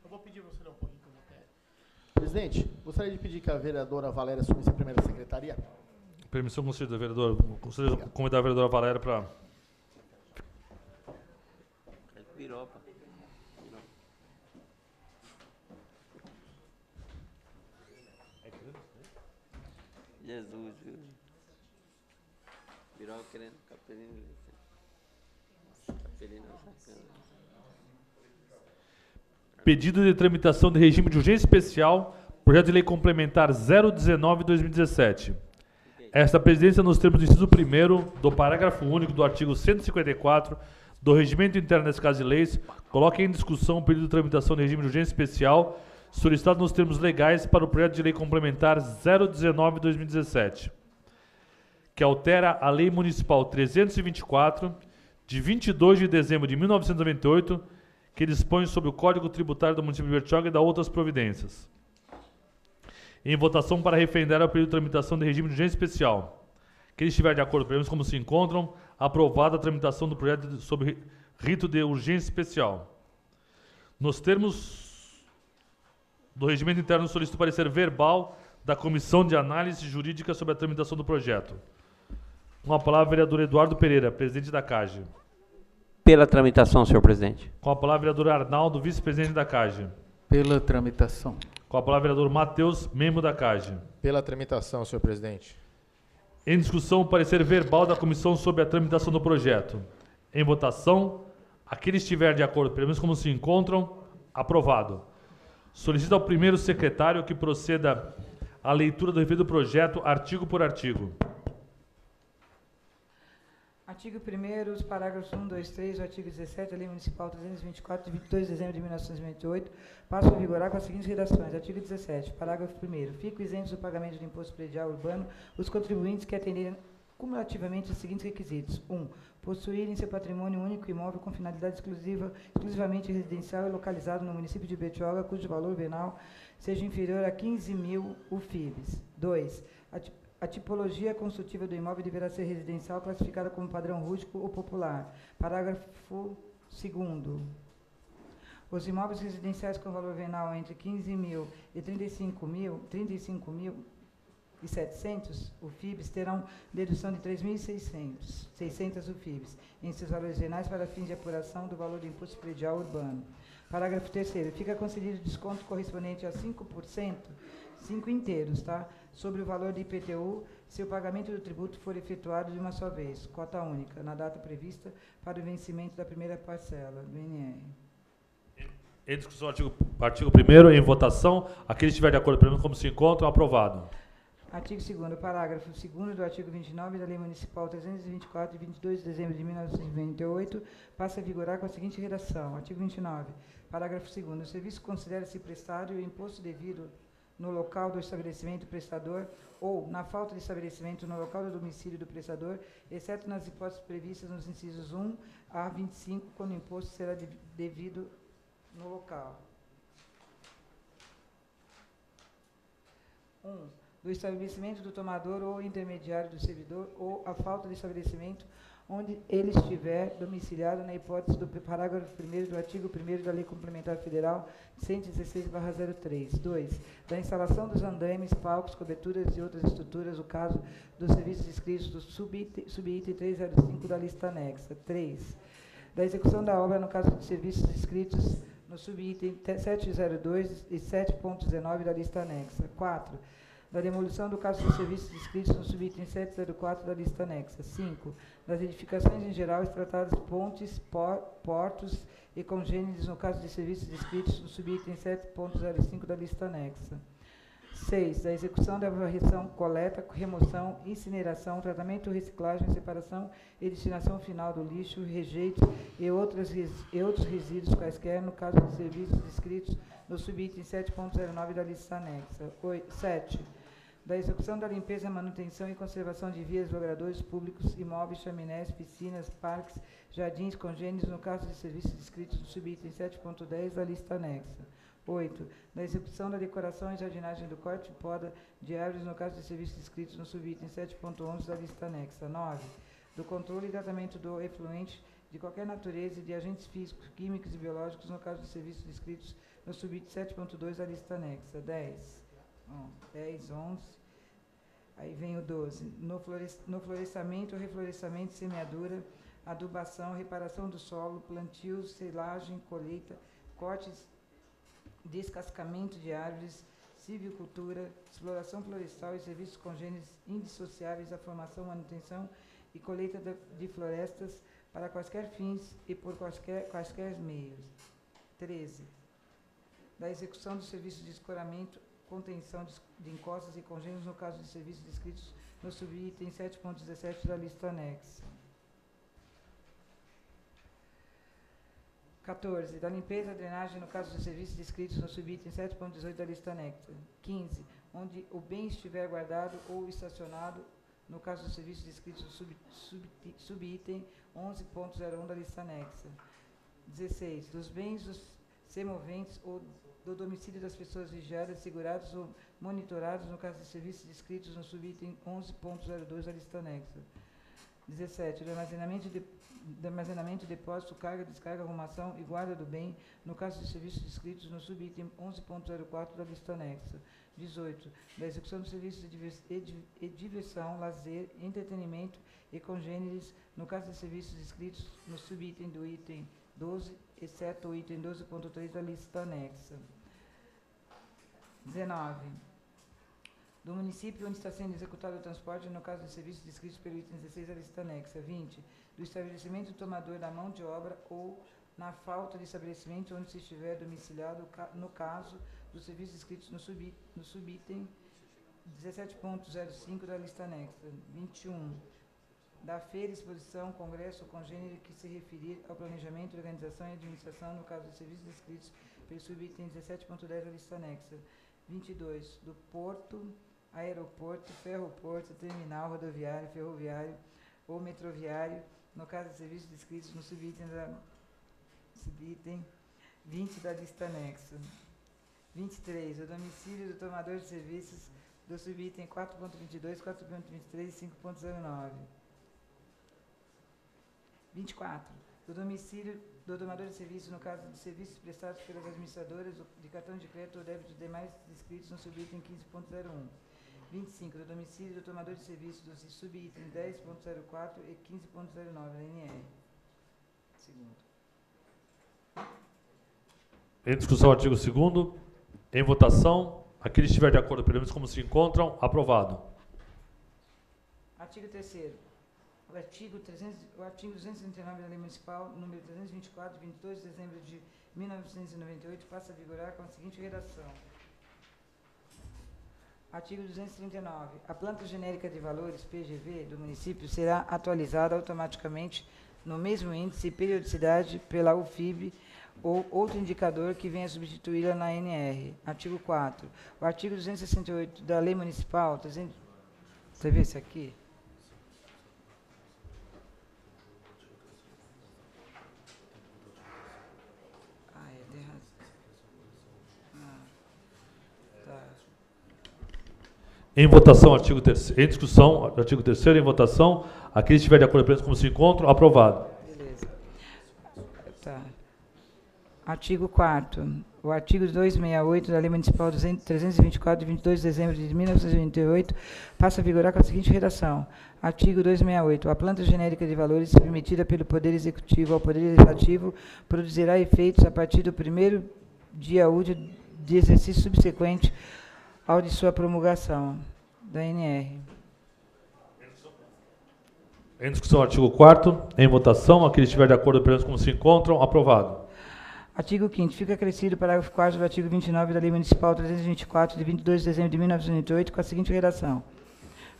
Eu vou pedir você ler um pouquinho que eu vou ter. Presidente, gostaria de pedir que a vereadora Valéria assumisse a primeira secretaria. Permissão concedida, vereador. Conselho convidar a vereadora Valéria para... Jesus, viu? Virou querendo capelino. Capelino sacana. Pedido de tramitação de regime de urgência especial, projeto de lei complementar 019/2017. Esta presidência, nos termos do inciso 1º do parágrafo único do artigo 154 do Regimento Interno das Casas e Leis, coloca em discussão o pedido de tramitação de regime de urgência especial solicitado nos termos legais para o projeto de lei complementar 019/2017, que altera a Lei Municipal 324, de 22 de dezembro de 1998, que dispõe sobre o Código Tributário do município de Bertioga e da outras providências. Em votação para referendar o período de tramitação de regime de urgência especial. Quem estiver de acordo, pelo menos como se encontram, aprovada a tramitação do projeto sobre rito de urgência especial. Nos termos do regimento interno, solicito parecer verbal da Comissão de Análise Jurídica sobre a tramitação do projeto. Com a palavra, vereador Eduardo Pereira, presidente da CAGE. Pela tramitação, senhor presidente. Com a palavra, vereador Arnaldo, vice-presidente da CAGE. Pela tramitação. Com a palavra, vereador Matheus, membro da CAGE. Pela tramitação, senhor presidente. Em discussão, o parecer verbal da comissão sobre a tramitação do projeto. Em votação, aqueles que estiverem de acordo, pelo menos como se encontram, aprovado. Solicito ao primeiro secretário que proceda à leitura do referido projeto, artigo por artigo. Artigo 1º, os parágrafos 1, 2, 3 do artigo 17 da Lei Municipal 324, de 22 de dezembro de 1998, passam a vigorar com as seguintes redações. Artigo 17, parágrafo 1º. Ficam isentos do pagamento do imposto predial urbano os contribuintes que atenderem cumulativamente os seguintes requisitos. 1. Possuírem seu patrimônio único imóvel com finalidade exclusivamente residencial e localizado no município de Bertioga, cujo valor venal seja inferior a 15.000 UFIBs. 2. A tipologia construtiva do imóvel deverá ser residencial, classificada como padrão rústico ou popular. Parágrafo 2º. Os imóveis residenciais com valor venal entre 15.000 e 35.700 UFIBs terão dedução de 3.600 UFIBs em seus valores venais para fins de apuração do valor do imposto predial urbano. Parágrafo 3º. Fica concedido desconto correspondente a 5%, 5 inteiros, tá? sobre o valor do IPTU, se o pagamento do tributo for efetuado de uma só vez, cota única, na data prevista para o vencimento da primeira parcela do INR. Em discussão, artigo 1º, em votação. Aqueles que estiverem de acordo, pelo menos como se encontram, aprovado. Artigo 2º, parágrafo 2º do artigo 29 da Lei Municipal 324, de 22 de dezembro de 1998, passa a vigorar com a seguinte redação. Artigo 29, parágrafo 2º. O serviço considera-se prestado e o imposto devido no local do estabelecimento do prestador ou, na falta de estabelecimento, no local do domicílio do prestador, exceto nas hipóteses previstas nos incisos 1 a 25, quando o imposto será devido no local. 1. Do estabelecimento do tomador ou intermediário do servidor ou a falta de estabelecimento onde ele estiver domiciliado na hipótese do parágrafo 1º do artigo 1º da Lei Complementar Federal 116/03. 2. Da instalação dos andaimes, palcos, coberturas e outras estruturas, o caso dos serviços inscritos do subitem 305 da lista anexa. 3. Da execução da obra no caso de serviços inscritos no subitem 702 e 7.19 da lista anexa. 4. Da demolição do caso de serviços inscritos no subitem 704 da lista anexa. 5. Das edificações em geral, tratadas pontes, portos e congêneres no caso de serviços inscritos no subitem 7.05 da lista anexa. 6. Da execução da varrição, coleta, remoção, incineração, tratamento, reciclagem, separação e destinação final do lixo, rejeitos e outros resíduos quaisquer no caso de serviços inscritos no subitem 7.09 da lista anexa. 7. Da execução da limpeza, manutenção e conservação de vias, logradouros públicos, imóveis, chaminés, piscinas, parques, jardins, congêneres no caso de serviços inscritos no subitem 7.10 da lista anexa. 8. Da execução da decoração e jardinagem do corte e poda de árvores no caso de serviços inscritos no subitem 7.11 da lista anexa. 9. Do controle e tratamento do efluente de qualquer natureza e de agentes físicos, químicos e biológicos no caso de serviços inscritos no subitem 7.2 da lista anexa. 10, 11. Aí vem o 12. No florestamento, reflorestamento, semeadura, adubação, reparação do solo, plantios, silagem, colheita, cortes, descascamento de árvores, silvicultura, exploração florestal e serviços congêneres indissociáveis à formação, manutenção e colheita de florestas para quaisquer fins e por quaisquer meios. 13. Da execução do serviço de escoramento, contenção de encostas e congêneres no caso de serviços descritos no subitem 7.17 da lista anexa. 14. Da limpeza e drenagem no caso de serviços descritos no subitem 7.18 da lista anexa. 15. Onde o bem estiver guardado ou estacionado no caso dos serviços descritos no subitem 11.01 da lista anexa. 16. Dos bens dos semoventes ou do domicílio das pessoas vigiadas, segurados ou monitorados no caso de serviços descritos no subitem 11.02 da lista anexa. 17. Do armazenamento, depósito, carga, descarga, arrumação e guarda do bem no caso de serviços descritos no subitem 11.04 da lista anexa. 18. Da execução dos serviços de diversão, lazer, entretenimento e congêneres no caso de serviços descritos no subitem do item 12, exceto o item 12.3 da lista anexa. 19. Do município onde está sendo executado o transporte, no caso de serviços descritos pelo item 16 da lista anexa. 20. Do estabelecimento do tomador da mão de obra ou na falta de estabelecimento onde se estiver domiciliado, no caso dos serviços descritos no subitem 17.05 da lista anexa. 21. Da feira, exposição, congresso ou congênero que se referir ao planejamento, organização e administração no caso de serviços descritos pelo subitem 17.10 da lista anexa. 22. Do porto, aeroporto, ferroporto, terminal, rodoviário, ferroviário ou metroviário no caso de serviços descritos no subitem 20 da lista anexa. 23. O domicílio do tomador de serviços do subitem 4.22, 4.23 e 5.09. 24. Do domicílio do tomador de serviço, no caso de serviços prestados pelas administradoras de cartão de crédito ou débito demais descritos no subitem 15.01. 25. Do domicílio do tomador de serviço dos subitens 10.04 e 15.09 da NR. Segundo. Em discussão, artigo 2º. Em votação. Aqueles que estiverem de acordo, pelo menos como se encontram, aprovado. Artigo 3º. O artigo 239 da Lei Municipal, número 324, de 22 de dezembro de 1998, passa a vigorar com a seguinte redação. Artigo 239. A planta genérica de valores, PGV, do município será atualizada automaticamente no mesmo índice e periodicidade pela UFIB ou outro indicador que venha substituí-la na NR. Artigo 4. O artigo 268 da Lei Municipal... Você vê esse aqui? Tem razão. Tá. Em votação, artigo 3º. Em discussão, artigo 3º. Em votação. Aqueles que estiverem de acordo, pelo menos como se encontram, aprovado. Beleza. Tá. Artigo 4º. O artigo 268 da Lei Municipal 324, de 22 de dezembro de 1998, passa a vigorar com a seguinte redação. Artigo 268. A planta genérica de valores submetida pelo Poder Executivo ao Poder Legislativo produzirá efeitos a partir do primeiro dia útil de exercício subsequente ao de sua promulgação, da NR. Em discussão, artigo 4º. Em votação. Aqueles que estiverem de acordo, pelo menos como se encontram, aprovado. Artigo 5º. Fica acrescido o parágrafo 4º do artigo 29 da Lei Municipal 324, de 22 de dezembro de 1998, com a seguinte redação.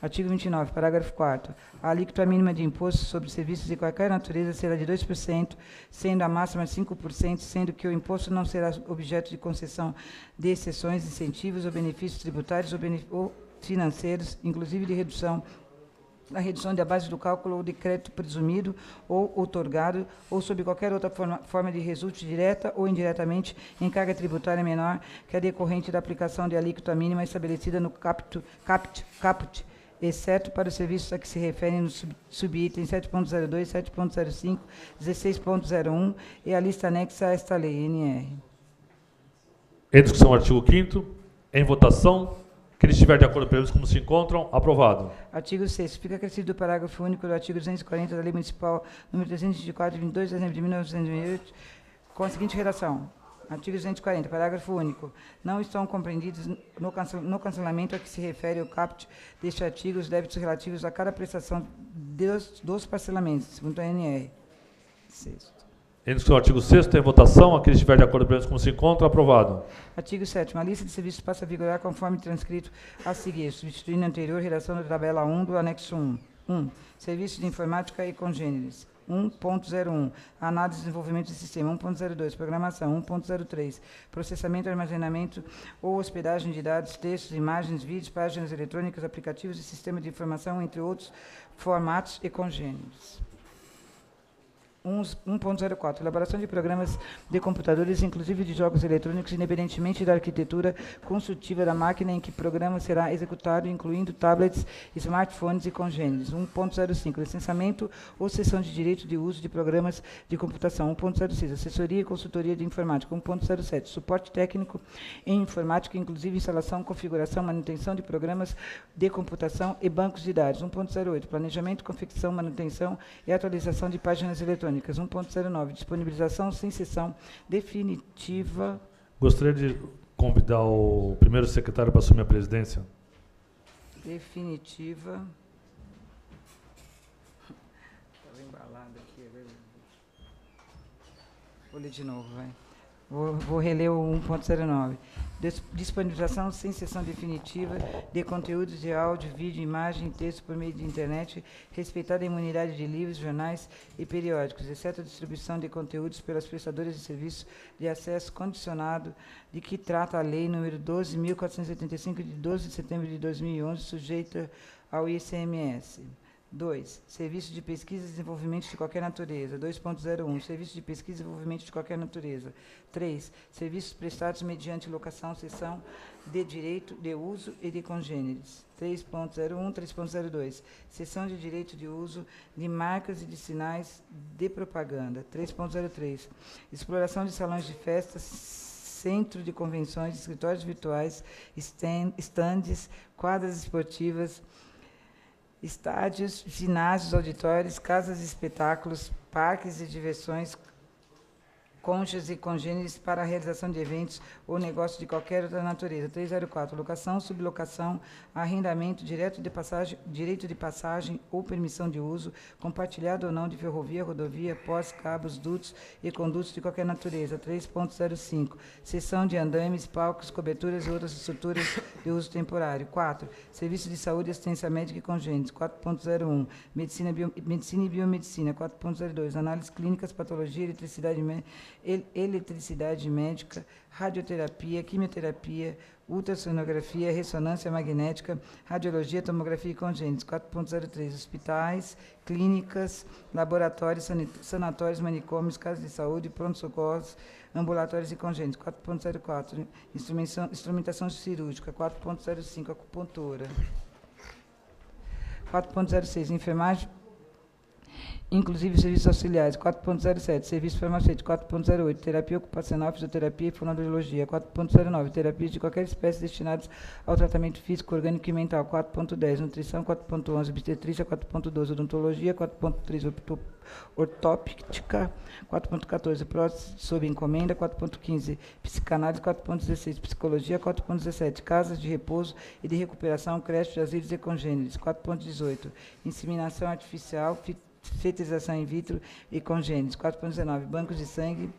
Artigo 29, parágrafo 4º. A alíquota mínima de imposto sobre serviços de qualquer natureza será de 2%, sendo a máxima de 5%, sendo que o imposto não será objeto de concessão de exceções, incentivos ou benefícios tributários ou financeiros, inclusive de redução a redução da base do cálculo ou de crédito presumido ou outorgado, ou sob qualquer outra forma de resulte direta ou indiretamente em carga tributária menor que a decorrente da aplicação de alíquota mínima estabelecida no caput, exceto para os serviços a que se referem no subitem 7.02, 7.05, 16.01 e a lista anexa a esta lei, NR. Em discussão, artigo 5º. Em votação. Aqueles que estiverem de acordo, pelo menos como se encontram, aprovado. Artigo 6º. Fica acrescido o parágrafo único do artigo 240 da Lei Municipal número 324, de 22 de dezembro de 1998, com a seguinte redação. Artigo 240, parágrafo único. Não estão compreendidos no cancelamento a que se refere o caput deste artigo os débitos relativos a cada prestação dos parcelamentos, segundo a NR. Sexto. Em discussão, artigo 6º. Em votação. Aqueles que estiverem de acordo, pelo menos como se encontram, aprovado. Artigo 7º. A lista de serviços passa a vigorar conforme transcrito a seguir, substituindo a anterior redação da tabela 1 do anexo 1. 1. Serviços de informática e congêneres. 1.01. Análise e desenvolvimento de sistema. 1.02. Programação. 1.03. Processamento, armazenamento ou hospedagem de dados, textos, imagens, vídeos, páginas eletrônicas, aplicativos e sistema de informação, entre outros formatos e congêneres. 1.04. Elaboração de programas de computadores, inclusive de jogos eletrônicos, independentemente da arquitetura construtiva da máquina em que o programa será executado, incluindo tablets, smartphones e congêneres. 1.05. Licenciamento ou cessão de direito de uso de programas de computação. 1.06. Assessoria e consultoria de informática. 1.07. Suporte técnico em informática, inclusive instalação, configuração, manutenção de programas de computação e bancos de dados. 1.08. Planejamento, confecção, manutenção e atualização de páginas eletrônicas. 1.09, disponibilização sem sessão definitiva. Gostaria de convidar o primeiro secretário para assumir a presidência. Definitiva. Estava embalado aqui. Vou ler de novo, vai. Vou reler o 1.09. Disponibilização sem sessão definitiva de conteúdos de áudio, vídeo, imagem e texto por meio de internet, respeitada a imunidade de livros, jornais e periódicos, exceto a distribuição de conteúdos pelas prestadoras de serviços de acesso condicionado, de que trata a Lei nº 12.485, de 12 de setembro de 2011, sujeita ao ICMS. 2. Serviço de pesquisa e desenvolvimento de qualquer natureza. 2.01. Serviço de pesquisa e desenvolvimento de qualquer natureza. 3. Serviços prestados mediante locação, cessão de direito de uso e de congêneres. 3.01, 3.02. Cessão de direito de uso de marcas e de sinais de propaganda. 3.03. Exploração de salões de festas, centro de convenções, escritórios virtuais, estandes, quadras esportivas, estádios, ginásios, auditórios, casas de espetáculos, parques de diversões, conchas e congêneres para a realização de eventos ou negócios de qualquer outra natureza. 304, locação, sublocação, arrendamento, direito de passagem ou permissão de uso, compartilhado ou não de ferrovia, rodovia, pós, cabos, dutos e condutos de qualquer natureza. 3.05, cessão de andames, palcos, coberturas e outras estruturas de uso temporário. 4, serviços de saúde e assistência médica e congêneres. 4.01, medicina e biomedicina. 4.02, análises clínicas, patologia, eletricidade médica, radioterapia, quimioterapia, ultrassonografia, ressonância magnética, radiologia, tomografia e congêneres. 4.03, hospitais, clínicas, laboratórios, sanatórios, manicômios, casas de saúde, pronto-socorros, ambulatórios e congêneres. 4.04, instrumentação cirúrgica. 4.05, acupuntura. 4.06, enfermagem, inclusive serviços auxiliares. 4.07, serviço farmacêutico. 4.08, terapia ocupacional, fisioterapia e fonoaudiologia. 4.09, terapias de qualquer espécie destinadas ao tratamento físico, orgânico e mental. 4.10, nutrição. 4.11, obstetrícia. 4.12, odontologia. 4.13, ortóptica. 4.14, prótese sob encomenda. 4.15, psicanálise. 4.16, psicologia. 4.17, casas de repouso e de recuperação, creches, asilos e congêneres. 4.18, inseminação artificial, fertilização in vitro e congêneres. 4.19, bancos de sangue,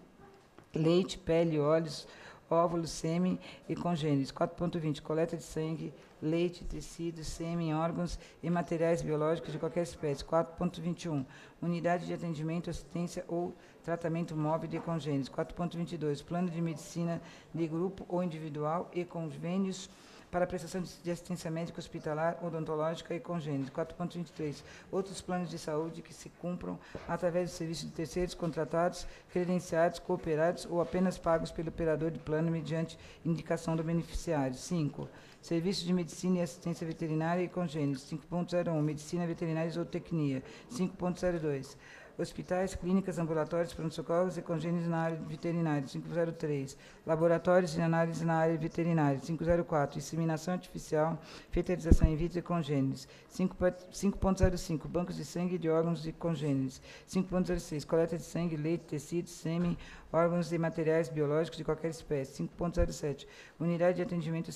leite, pele, óleos, óvulos, sêmen e congêneres. 4.20, coleta de sangue, leite, tecidos, sêmen, órgãos e materiais biológicos de qualquer espécie. 4.21, unidade de atendimento, assistência ou tratamento móvel de congêneres. 4.22, plano de medicina de grupo ou individual e convênios para a prestação de assistência médica hospitalar, odontológica e congêneres. 4.23, outros planos de saúde que se cumpram através do serviço de terceiros contratados, credenciados, cooperados ou apenas pagos pelo operador de plano mediante indicação do beneficiário. 5, serviços de medicina e assistência veterinária e congêneres. 5.01, medicina veterinária e zootecnia. 5.02, hospitais, clínicas, ambulatórios, pronto-socorros e congêneres na área veterinária. 503, laboratórios de análise na área veterinária. 504, inseminação artificial, fertilização in vitro e congêneres. 5.05, bancos de sangue e de órgãos de congêneres. 5.06, coleta de sangue, leite, tecidos, sêmen, órgãos e materiais biológicos de qualquer espécie. 5.07, unidade de atendimento,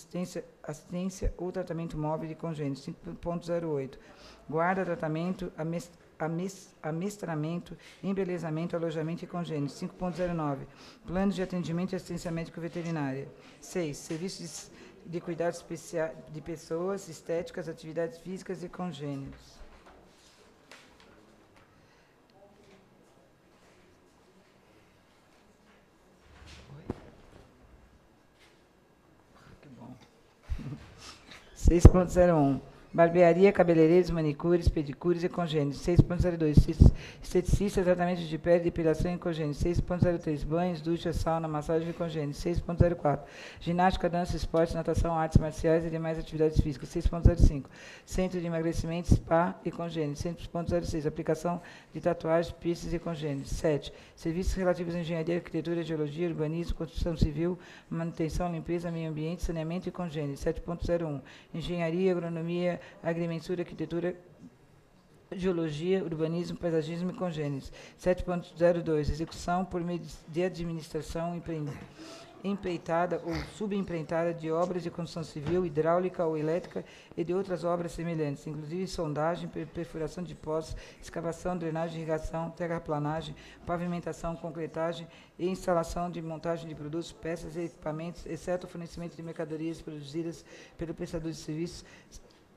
assistência ou tratamento móvel de congêneres. 5.08, guarda, tratamento, amestramento, embelezamento, alojamento e congêneres. 5.09, planos de atendimento e assistência médico-veterinária. 6, serviços de cuidados especiais de pessoas, estéticas, atividades físicas e congêneres. Que bom. 6.01, barbearia, cabeleireiros, manicures, pedicures e congêneres. 6.02, esteticista, tratamento de pele, depilação e congêneres. 6.03, banhos, duchas, sauna, massagem e congêneres. 6.04, ginástica, dança, esportes, natação, artes marciais e demais atividades físicas. 6.05, centro de emagrecimento, spa e congêneres. 6.06, aplicação de tatuagens, piercings e congêneres. 7, serviços relativos à engenharia, arquitetura, geologia, urbanismo, construção civil, manutenção, limpeza, meio ambiente, saneamento e congêneres. 7.01, engenharia, agronomia, agrimensura, arquitetura, geologia, urbanismo, paisagismo e congêneres. 7.02, execução por meio de administração empreitada ou subempreitada de obras de construção civil, hidráulica ou elétrica e de outras obras semelhantes, inclusive sondagem, perfuração de poços, escavação, drenagem, irrigação, terraplanagem, pavimentação, concretagem e instalação de montagem de produtos, peças e equipamentos, exceto o fornecimento de mercadorias produzidas pelo prestador de serviços.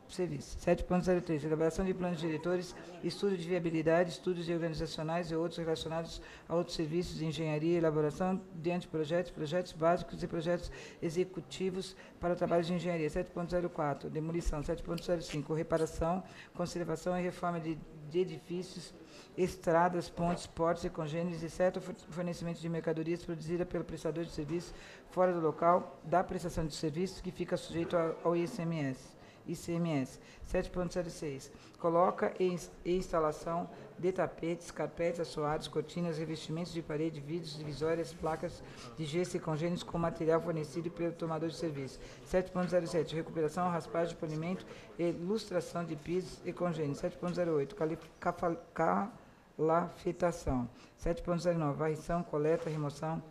7.03, elaboração de planos diretores, estudo de viabilidade, estudos organizacionais e outros relacionados a outros serviços de engenharia, elaboração de anteprojetos, projetos básicos e projetos executivos para o trabalho de engenharia. 7.04, demolição. 7.05, reparação, conservação e reforma de edifícios, estradas, pontes, portos e congêneres, exceto o fornecimento de mercadorias produzida pelo prestador de serviço fora do local da prestação de serviços que fica sujeito ao ICMS. 7.06, coloca e instalação de tapetes, carpetes, assoalhos, cortinas, revestimentos de parede, vidros, divisórias, placas de gesso e congêneres com material fornecido pelo tomador de serviço. 7.07, recuperação, raspagem, polimento e ilustração de pisos e congêneres. 7.08, lafetação. 7.09, varrição, coleta, remoção,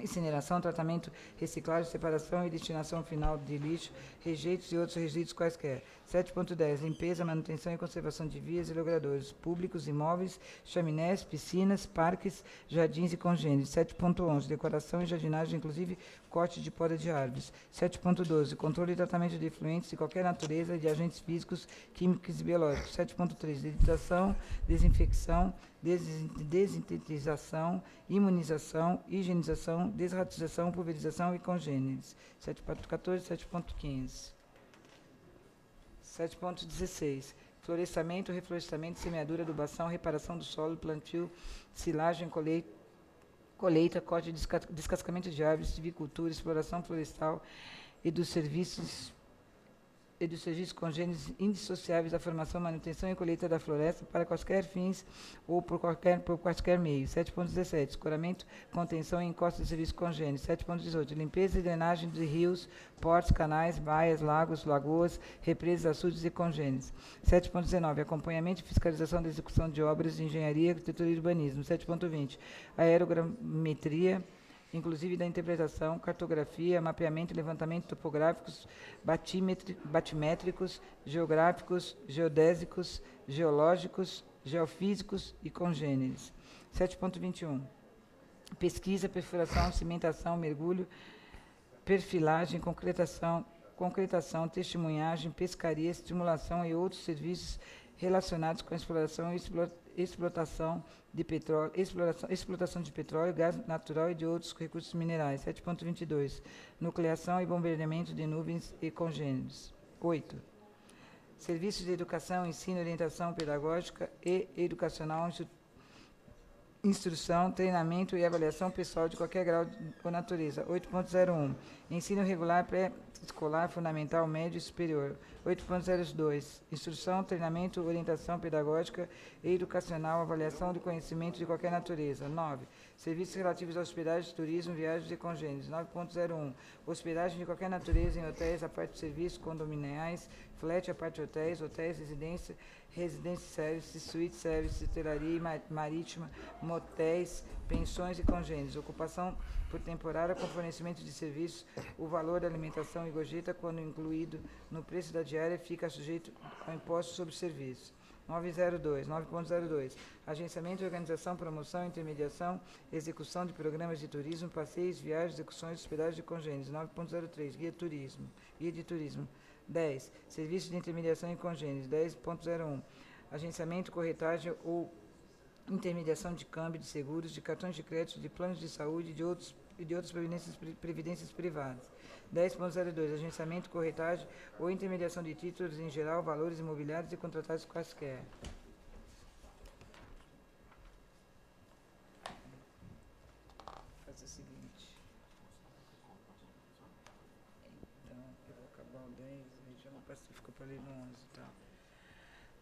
incineração, tratamento, reciclagem, separação e destinação final de lixo, rejeitos e outros resíduos quaisquer. 7.10, limpeza, manutenção e conservação de vias e logradouros públicos, imóveis, chaminés, piscinas, parques, jardins e congêneres. 7.11, decoração e jardinagem, inclusive corte de poda de árvores. 7.12, controle e tratamento de efluentes de qualquer natureza e de agentes físicos, químicos e biológicos. 7.13, deditação, desinfecção, desintetização, imunização, higienização, desratização, pulverização e congêneres. 7.14, 7.15. 7.16. Florestamento, reflorestamento, semeadura, adubação, reparação do solo, plantio, silagem, colheita, corte e descascamento de árvores, silvicultura, exploração florestal e dos serviços congêneres indissociáveis da formação, manutenção e colheita da floresta para quaisquer fins ou por quaisquer meios. 7.17, escoramento, contenção e encosta de serviços congêneres. 7.18, limpeza e drenagem de rios, portos, canais, baias, lagos, lagoas, represas, açudes e congêneres. 7.19, acompanhamento e fiscalização da execução de obras de engenharia, arquitetura e urbanismo. 7.20, aerogrametria, inclusive da interpretação, cartografia, mapeamento e levantamento topográficos, batimétricos, geográficos, geodésicos, geológicos, geofísicos e congêneres. 7.21. Pesquisa, perfuração, cimentação, mergulho, perfilagem, concretação, testemunhagem, pescaria, estimulação e outros serviços relacionados com a exploração e explotação de petróleo, explotação de petróleo, gás natural e de outros recursos minerais. 7.22. Nucleação e bombardeamento de nuvens e congêneres. 8. Serviços de educação, ensino, orientação pedagógica e educacional, instrução, treinamento e avaliação pessoal de qualquer grau ou natureza. 8.01. Ensino regular, pré-escolar, fundamental, médio e superior. 8.02. Instrução, treinamento, orientação pedagógica e educacional, avaliação de conhecimento de qualquer natureza. 9. Serviços relativos à hospedagem, turismo, viagens e congêneres. 9.01. Hospedagem de qualquer natureza em hotéis, a parte de serviços condominiais, flat, a parte de hotéis, residência service, suíte service, hotelaria marítima, motéis, pensões e congêneres. Ocupação por temporária com fornecimento de serviços. O valor da alimentação e gorjeta, quando incluído no preço da diária, fica sujeito ao imposto sobre serviços. 9.02. Agenciamento, organização, promoção, intermediação, execução de programas de turismo, passeios, viagens, execuções, hospedagem de congêneres. 9.03. Guia de turismo. 10. Serviços de intermediação e congêneres. 10.01. Agenciamento, corretagem ou intermediação de câmbio, de seguros, de cartões de crédito, de planos de saúde e de outras previdências privadas. 10.02. Agenciamento, corretagem ou intermediação de títulos em geral, valores imobiliários e contratados quaisquer. Faz o seguinte. Então, eu vou acabar o 10, região do Pacífico para ler no 11, tá?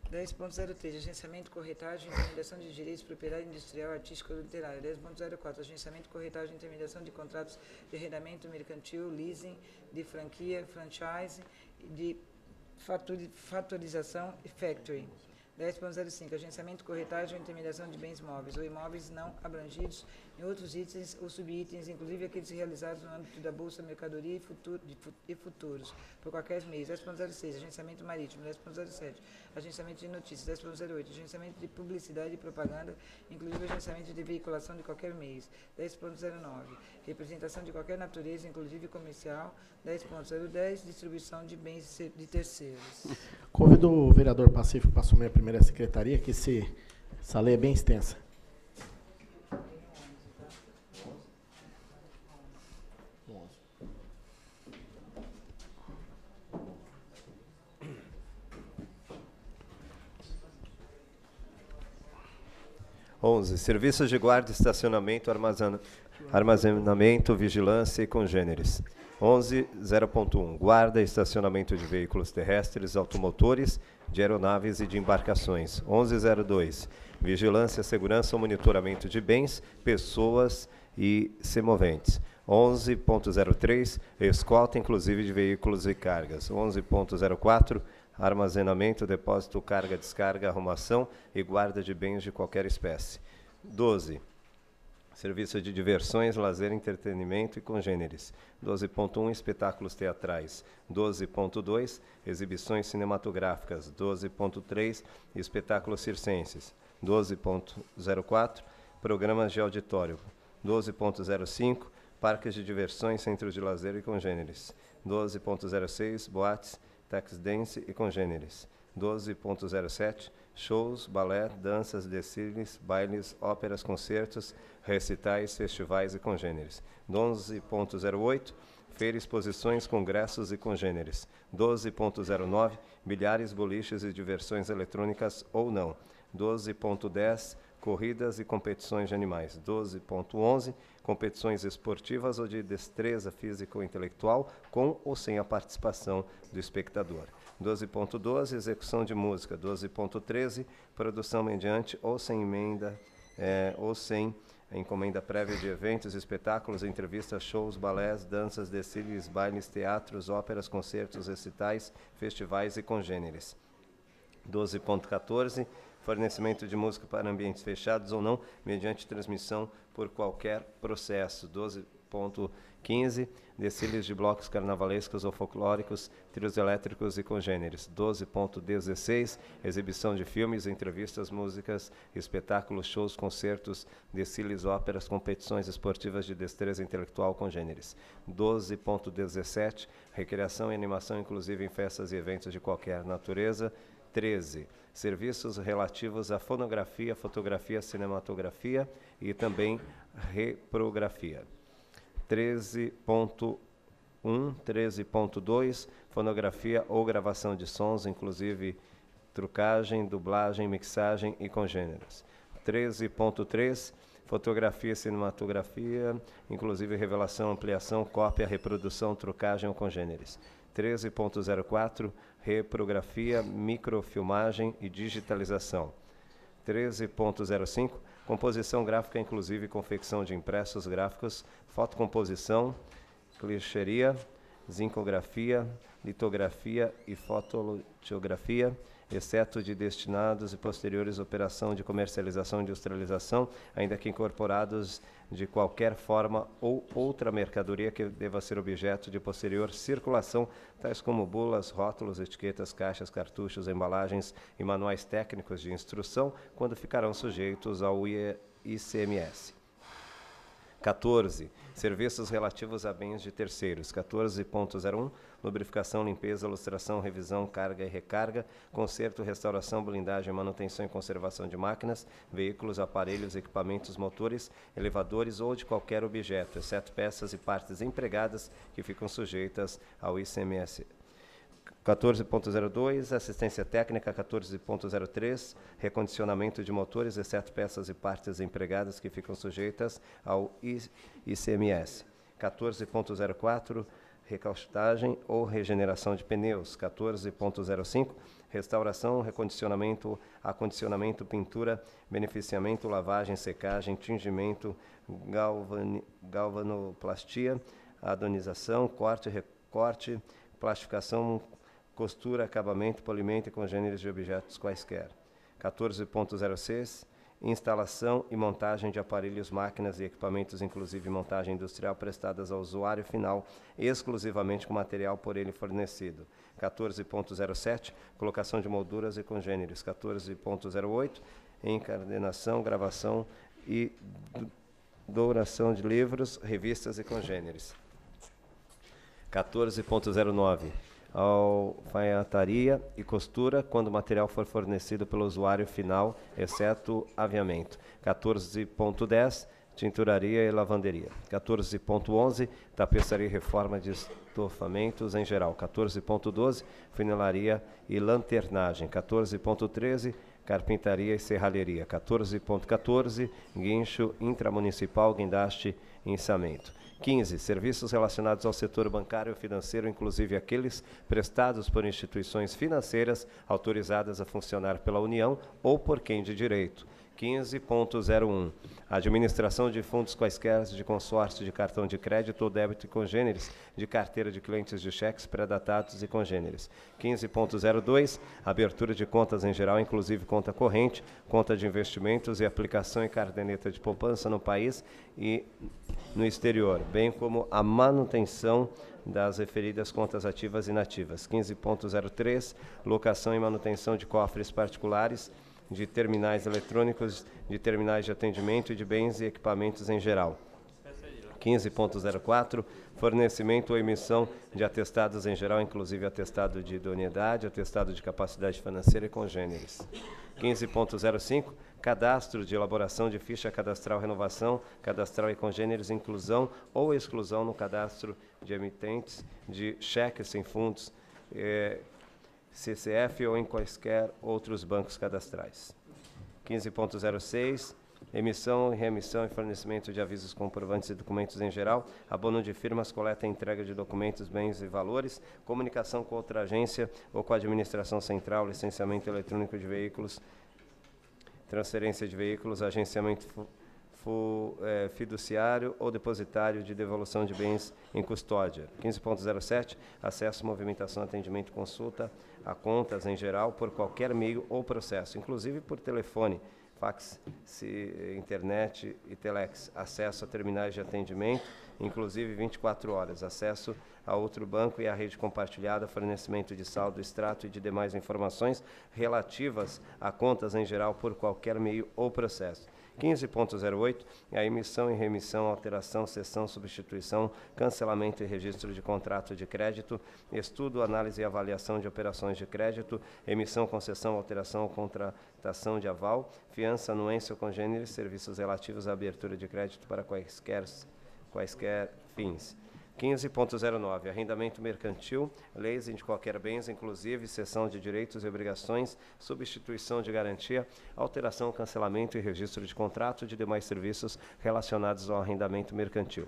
10.03, agenciamento, corretagem, intermediação de direitos, propriedade industrial, artística ou literária. 10.04, agenciamento, corretagem, intermediação de contratos de arrendamento mercantil, leasing, de franquia, franchise, de fatorização e factoring. 10.05, agenciamento, corretagem ou intermediação de bens móveis ou imóveis não abrangidos em outros itens ou subitens, inclusive aqueles realizados no âmbito da Bolsa Mercadoria e Futuros, por qualquer meio. 10.06, agenciamento marítimo. 10.07, agenciamento de notícias. 10.08, agenciamento de publicidade e propaganda, inclusive agenciamento de veiculação de qualquer meio. 10.09, representação de qualquer natureza, inclusive comercial. 10.010, distribuição de bens de terceiros. Convido o vereador Pacífico para assumir a primeira secretaria, que essa lei é bem extensa. Serviços de guarda, estacionamento, armazenamento, vigilância e congêneres. 11.0.1. Guarda e estacionamento de veículos terrestres, automotores, de aeronaves e de embarcações. 11.02. Vigilância, segurança ou monitoramento de bens, pessoas e semoventes. 11.03. Escolta, inclusive de veículos e cargas. 11.04. armazenamento, depósito, carga, descarga, arrumação e guarda de bens de qualquer espécie. 12. Serviço de diversões, lazer, entretenimento e congêneres. 12.1, espetáculos teatrais. 12.2, exibições cinematográficas. 12.3, espetáculos circenses. 12.04, programas de auditório. 12.05, parques de diversões, centros de lazer e congêneres. 12.06, boates, tax dance e congêneres. 12.07, shows, balé, danças, desfiles, bailes, óperas, concertos, recitais, festivais e congêneres. 12.08, feira, exposições, congressos e congêneres. 12.09, bilhares, boliches e diversões eletrônicas ou não. 12.10, corridas e competições de animais. 12.11, competições esportivas ou de destreza física ou intelectual, com ou sem a participação do espectador. 12.12, execução de música. 12.13, produção mediante ou sem emenda ou sem encomenda prévia de eventos, espetáculos, entrevistas, shows, balés, danças, desfiles, bailes, teatros, óperas, concertos, recitais, festivais e congêneres. 12.14, fornecimento de música para ambientes fechados ou não, mediante transmissão por qualquer processo. 12.15, desfiles de blocos carnavalescos ou folclóricos, trios elétricos e congêneres. 12.16, exibição de filmes, entrevistas, músicas, espetáculos, shows, concertos, desfiles, óperas, competições esportivas de destreza intelectual congêneres. 12.17, recreação e animação inclusive em festas e eventos de qualquer natureza. 13. Serviços relativos à fonografia, fotografia, cinematografia e também reprografia. 13.1, 13.2, fonografia ou gravação de sons, inclusive trucagem, dublagem, mixagem e congêneros. 13.3, fotografia e cinematografia, inclusive revelação, ampliação, cópia, reprodução, trucagem ou congêneres. 13.04, reprografia, microfilmagem e digitalização. 13.05, composição gráfica, inclusive confecção de impressos gráficos, fotocomposição, clicheria, zincografia, litografia e fotolitografia, exceto de destinados e posteriores operação de comercialização e industrialização, ainda que incorporados de qualquer forma ou outra mercadoria que deva ser objeto de posterior circulação, tais como bulas, rótulos, etiquetas, caixas, cartuchos, embalagens e manuais técnicos de instrução, quando ficarão sujeitos ao ICMS. 14. Serviços relativos a bens de terceiros. 14.01, lubrificação, limpeza, ilustração, revisão, carga e recarga, conserto, restauração, blindagem, manutenção e conservação de máquinas, veículos, aparelhos, equipamentos, motores, elevadores ou de qualquer objeto, exceto peças e partes empregadas que ficam sujeitas ao ICMS. 14.02, assistência técnica. 14.03, recondicionamento de motores, exceto peças e partes empregadas que ficam sujeitas ao ICMS. 14.04, recauchutagem ou regeneração de pneus. 14.05, restauração, recondicionamento, acondicionamento, pintura, beneficiamento, lavagem, secagem, tingimento, galvanoplastia, adonização, corte, recorte, plastificação, costura, acabamento, polimento e congêneres de objetos quaisquer. 14.06, instalação e montagem de aparelhos, máquinas e equipamentos, inclusive montagem industrial, prestadas ao usuário final, exclusivamente com material por ele fornecido. 14.07, colocação de molduras e congêneres. 14.08, encadernação, gravação e douração de livros, revistas e congêneres. 14.09, alfaiataria e costura, quando o material for fornecido pelo usuário final, exceto aviamento. 14.10, tinturaria e lavanderia. 14.11, tapeçaria e reforma de estofamentos em geral. 14.12, funilaria e lanternagem. 14.13, carpintaria e serralheria. 14.14, guincho intramunicipal, guindaste e içamento. 15. Serviços relacionados ao setor bancário e financeiro, inclusive aqueles prestados por instituições financeiras autorizadas a funcionar pela União ou por quem de direito. 15.01. Administração de fundos quaisquer de consórcio de cartão de crédito ou débito débito e congêneres de carteira de clientes de cheques pré-datados e congêneres. 15.02, abertura de contas em geral, inclusive conta corrente, conta de investimentos e aplicação em caderneta de poupança no país e no exterior, bem como a manutenção das referidas contas ativas e inativas. 15.03, locação e manutenção de cofres particulares, de terminais eletrônicos, de terminais de atendimento e de bens e equipamentos em geral. 15.04, fornecimento ou emissão de atestados em geral, inclusive atestado de idoneidade, atestado de capacidade financeira e congêneres. 15.05, cadastro de elaboração de ficha cadastral, renovação cadastral e congêneres, inclusão ou exclusão no cadastro de emitentes de cheques sem fundos, CCF ou em quaisquer outros bancos cadastrais. 15.06, emissão, reemissão e fornecimento de avisos, comprovantes e documentos em geral, abono de firmas, coleta e entrega de documentos, bens e valores, comunicação com outra agência ou com a administração central, licenciamento eletrônico de veículos, transferência de veículos, agenciamento fiduciário ou depositário de devolução de bens em custódia. 15.07, acesso, movimentação, atendimento, consulta a contas em geral por qualquer meio ou processo, inclusive por telefone, fax, internet e telex, acesso a terminais de atendimento, inclusive 24 horas, acesso a outro banco e à rede compartilhada, fornecimento de saldo, extrato e de demais informações relativas a contas em geral por qualquer meio ou processo. 15.08, a emissão e remissão, alteração, cessão, substituição, cancelamento e registro de contrato de crédito, estudo, análise e avaliação de operações de crédito, emissão, concessão, alteração ou contratação de aval, fiança, anuência ou congêneres, serviços relativos à abertura de crédito para quaisquer fins. 15.09, arrendamento mercantil, leis de qualquer bens, inclusive cessão de direitos e obrigações, substituição de garantia, alteração, cancelamento e registro de contrato de demais serviços relacionados ao arrendamento mercantil.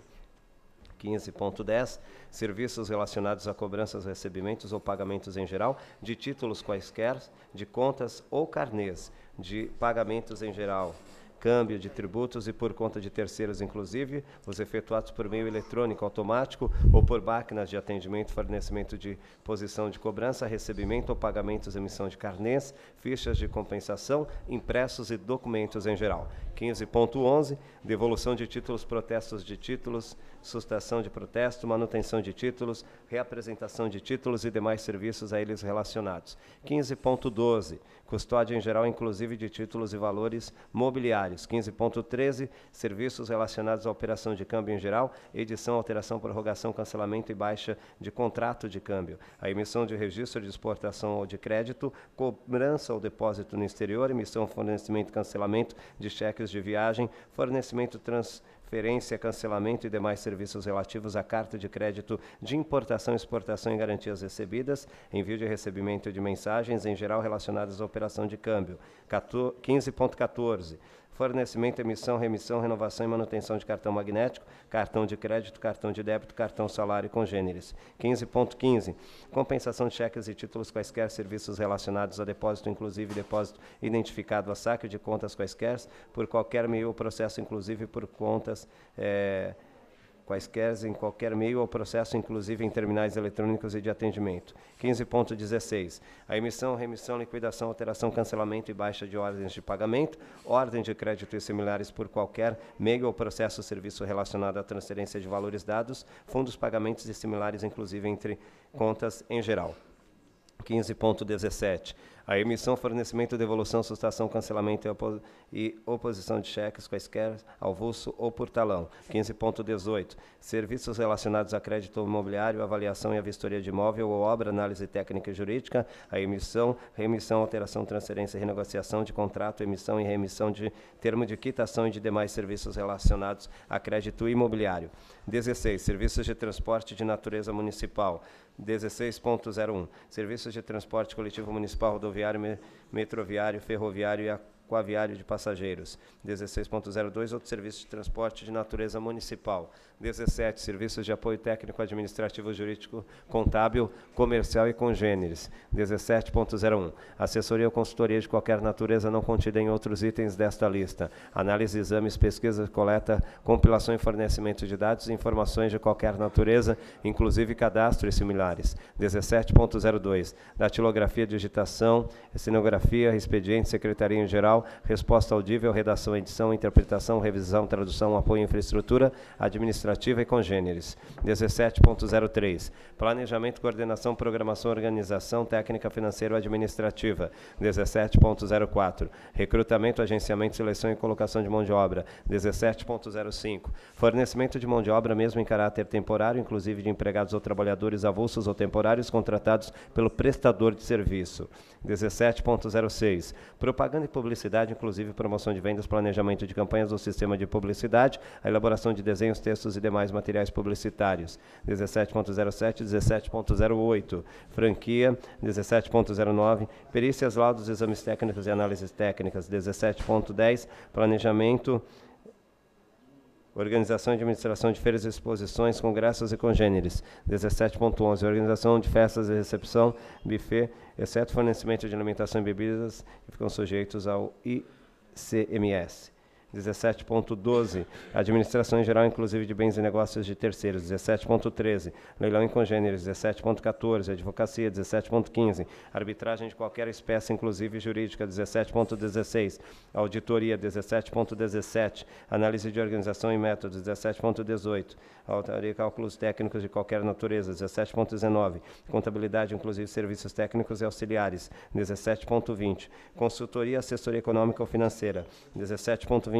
15.10, serviços relacionados a cobranças, recebimentos ou pagamentos em geral, de títulos quaisquer, de contas ou carnês, de pagamentos em geral, câmbio de tributos e por conta de terceiros, inclusive, os efetuados por meio eletrônico automático ou por máquinas de atendimento, fornecimento de posição de cobrança, recebimento ou pagamentos, emissão de carnês, fichas de compensação, impressos e documentos em geral. 15.11, devolução de títulos, protestos de títulos, sustação de protesto, manutenção de títulos, reapresentação de títulos e demais serviços a eles relacionados. 15.12, custódia em geral, inclusive de títulos e valores mobiliários. 15.13, serviços relacionados à operação de câmbio em geral, edição, alteração, prorrogação, cancelamento e baixa de contrato de câmbio. A emissão de registro de exportação ou de crédito, cobrança ou depósito no exterior, emissão, fornecimento, cancelamento de cheques de viagem, fornecimento, transferência, cancelamento e demais serviços relativos à carta de crédito de importação, exportação e garantias recebidas, envio de recebimento de mensagens, em geral relacionadas à operação de câmbio. 15.14, fornecimento, emissão, remissão, renovação e manutenção de cartão magnético, cartão de crédito, cartão de débito, cartão salário e congêneres. 15.15, compensação de cheques e títulos quaisquer, serviços relacionados a depósito, inclusive depósito identificado a saque de contas quaisquer, por qualquer meio ou processo, inclusive por contas quaisquer em qualquer meio ou processo, inclusive em terminais eletrônicos e de atendimento. 15.16, a emissão, remissão, liquidação, alteração, cancelamento e baixa de ordens de pagamento, ordem de crédito e similares por qualquer meio ou processo, serviço relacionado à transferência de valores dados, fundos, pagamentos e similares, inclusive entre contas em geral. 15.17, a emissão, fornecimento, devolução, sustação, cancelamento e oposição de cheques quaisquer, avulso ou por talão. 15.18, serviços relacionados a crédito imobiliário, avaliação e a vistoria de imóvel ou obra, análise técnica e jurídica, a emissão, remissão, alteração, transferência e renegociação de contrato, emissão e remissão de termo de quitação e de demais serviços relacionados a crédito imobiliário. 16, serviços de transporte de natureza municipal. 16.01, serviços de transporte coletivo municipal, rodoviário, metroviário, ferroviário e aquaviário de passageiros. 16.02, outros serviços de transporte de natureza municipal. 17, serviços de apoio técnico, administrativo, jurídico, contábil, comercial e congêneres. 17.01, assessoria ou consultoria de qualquer natureza não contida em outros itens desta lista. Análise, exames, pesquisa, coleta, compilação e fornecimento de dados e informações de qualquer natureza, inclusive cadastro e similares. 17.02, datilografia, digitação, cenografia, expediente, secretaria em geral, resposta audível, redação, edição, interpretação, revisão, tradução, apoio, infraestrutura, administrativa e congêneres. 17.03, planejamento, coordenação, programação, organização, técnica, financeira ou administrativa. 17.04, recrutamento, agenciamento, seleção e colocação de mão de obra. 17.05, fornecimento de mão de obra mesmo em caráter temporário, inclusive de empregados ou trabalhadores avulsos ou temporários contratados pelo prestador de serviço. 17.06, propaganda e publicidade, inclusive promoção de vendas, planejamento de campanhas ou sistema de publicidade, a elaboração de desenhos, textos e demais materiais publicitários. 17.07, 17.08, franquia. 17.09, perícias, laudos, exames técnicos e análises técnicas. 17.10, planejamento, organização e administração de feiras, exposições, congressos e congêneres. 17.11, organização de festas e recepção, buffet, exceto fornecimento de alimentação e bebidas, que ficam sujeitos ao ICMS. 17.12, administração em geral, inclusive de bens e negócios de terceiros. 17.13, leilão em congêneres. 17.14, advocacia. 17.15, arbitragem de qualquer espécie, inclusive jurídica. 17.16, auditoria. 17.17, análise de organização e métodos. 17.18, auditoria e cálculos técnicos de qualquer natureza. 17.19, contabilidade, inclusive serviços técnicos e auxiliares. 17.20, consultoria, assessoria econômica ou financeira. 17.21,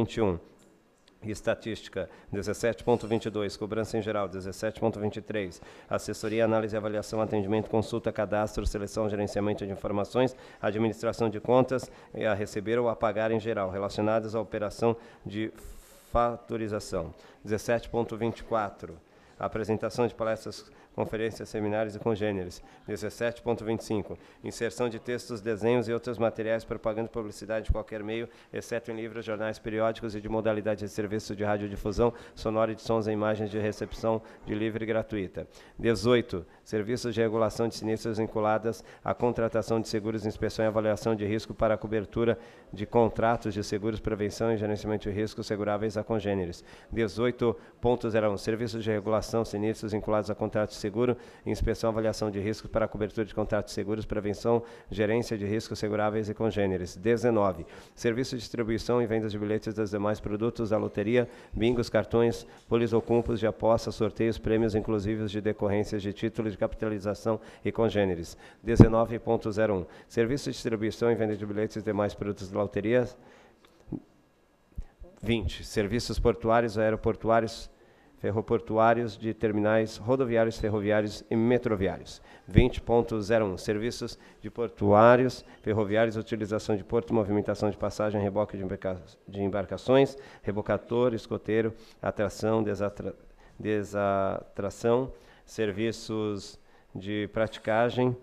estatística. 17.22, cobrança em geral. 17.23, assessoria, análise, avaliação, atendimento, consulta, cadastro, seleção, gerenciamento de informações, administração de contas e a receber ou a pagar em geral, relacionadas à operação de fatorização. 17.24, apresentação de palestras, conferências, seminários e congêneres. 17.25, inserção de textos, desenhos e outros materiais, propaganda e publicidade de qualquer meio, exceto em livros, jornais, periódicos e de modalidade de serviço de radiodifusão sonora e de sons e imagens de recepção de livre e gratuita. 18, serviços de regulação de sinistros vinculadas à contratação de seguros, inspeção e avaliação de risco para a cobertura de contratos de seguros, prevenção e gerenciamento de riscos seguráveis a congêneres. 18.01, serviços de regulação, sinistros vinculados a contratos de seguro, inspeção e avaliação de riscos para a cobertura de contratos de seguros, prevenção, gerência de riscos seguráveis e congêneres. 19, serviço de distribuição e vendas de bilhetes dos demais produtos da loteria, bingos, cartões, polis ou cumpos de aposta, sorteios, prêmios inclusivos de decorrências de títulos de capitalização e congêneres. 19.01, serviço de distribuição e venda de bilhetes e demais produtos da loteria. 20, serviços portuários, aeroportuários, ferroportuários, de terminais rodoviários, ferroviários e metroviários. 20.01, serviços de portuários, ferroviários, utilização de porto, movimentação de passagem, reboque de embarcações, rebocator, escoteiro, atração, desatração, serviços de praticagem,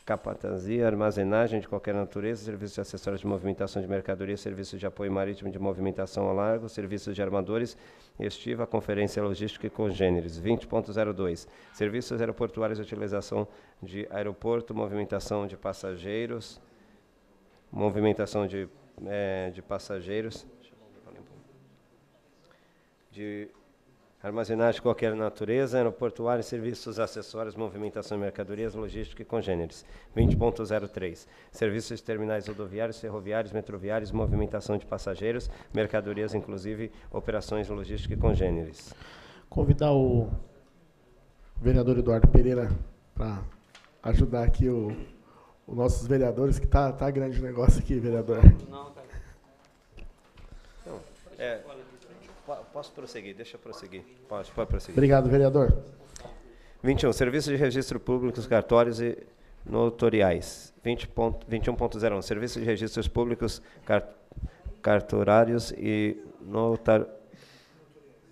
capatazia, armazenagem de qualquer natureza, serviços de acessórios de movimentação de mercadoria, serviços de apoio marítimo de movimentação ao largo, serviços de armadores, estiva, conferência logística e congêneres. 20.02, serviços aeroportuários de utilização de aeroporto, movimentação de passageiros, de armazenagem de qualquer natureza, aeroportuário, serviços, acessórios, movimentação de mercadorias, logística e congêneres. 20.03, serviços de terminais rodoviários, ferroviários, metroviários, movimentação de passageiros, mercadorias, inclusive operações de logística e congêneres. Convidar o vereador Eduardo Pereira para ajudar aqui os nossos vereadores, que tá grande o negócio aqui, vereador. Não, tá. Posso prosseguir? Deixa eu prosseguir. Pode prosseguir. Obrigado, vereador. 21. Serviços de registro públicos, cartórios e notoriais. 21.01. Serviços de registros públicos, cartorários e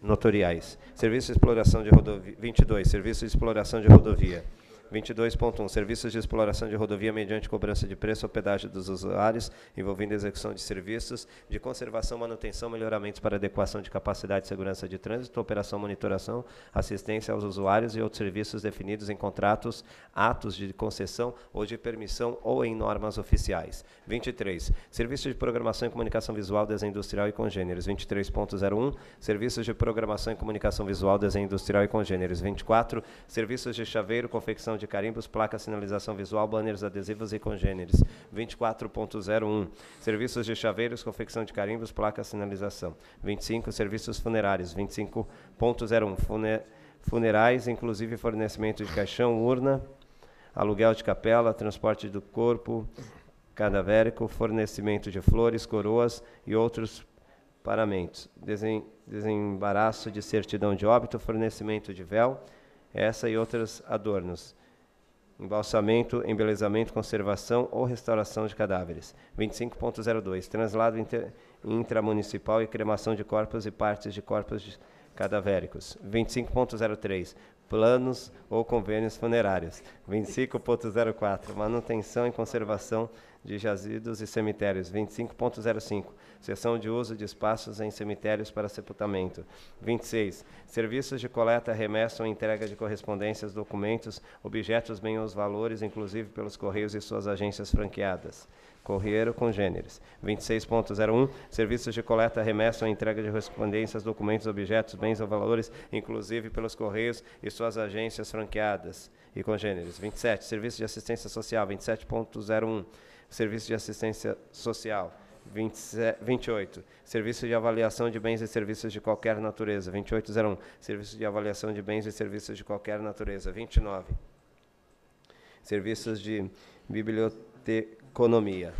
notoriais. Serviço de exploração de rodovia. 22. Serviço de exploração de rodovia. 22.1, serviços de exploração de rodovia mediante cobrança de preço ou pedágio dos usuários, envolvendo execução de serviços de conservação, manutenção, melhoramentos para adequação de capacidade e segurança de trânsito, operação, monitoração, assistência aos usuários e outros serviços definidos em contratos, atos de concessão ou de permissão ou em normas oficiais. 23, serviços de programação e comunicação visual, desenho industrial e congêneres. 23.01, serviços de programação e comunicação visual, desenho industrial e congêneres. 24, serviços de chaveiro, confecção de carimbos, placas, sinalização visual, banners, adesivos e congêneres. 24.01, serviços de chaveiros, confecção de carimbos, placas, sinalização. 25, serviços funerários. 25.01, funerais, inclusive fornecimento de caixão, urna, aluguel de capela, transporte do corpo cadavérico, fornecimento de flores, coroas e outros paramentos. Desembaraço de certidão de óbito, fornecimento de véu, essa e outros adornos. Embalsamento, embelezamento, conservação ou restauração de cadáveres. 25.02, translado intramunicipal e cremação de corpos e partes de corpos cadavéricos. 25.03, planos ou convênios funerários. 25.04, manutenção e conservação de jazidos e cemitérios. 25.05, cessão de uso de espaços em cemitérios para sepultamento. 26, serviços de coleta, remessa ou entrega de correspondências, documentos, objetos, bem os valores, inclusive pelos Correios e suas agências franqueadas. Correio congêneres. 26.01, serviços de coleta, remessa ou entrega de correspondências, documentos, objetos, bens ou valores, inclusive pelos Correios e suas agências franqueadas e congêneres. 27, serviços de assistência social. 27.01, serviço de assistência social. 28, serviço de avaliação de bens e serviços de qualquer natureza. 28.01, serviço de avaliação de bens e serviços de qualquer natureza. 29, serviços de biblioteconomia.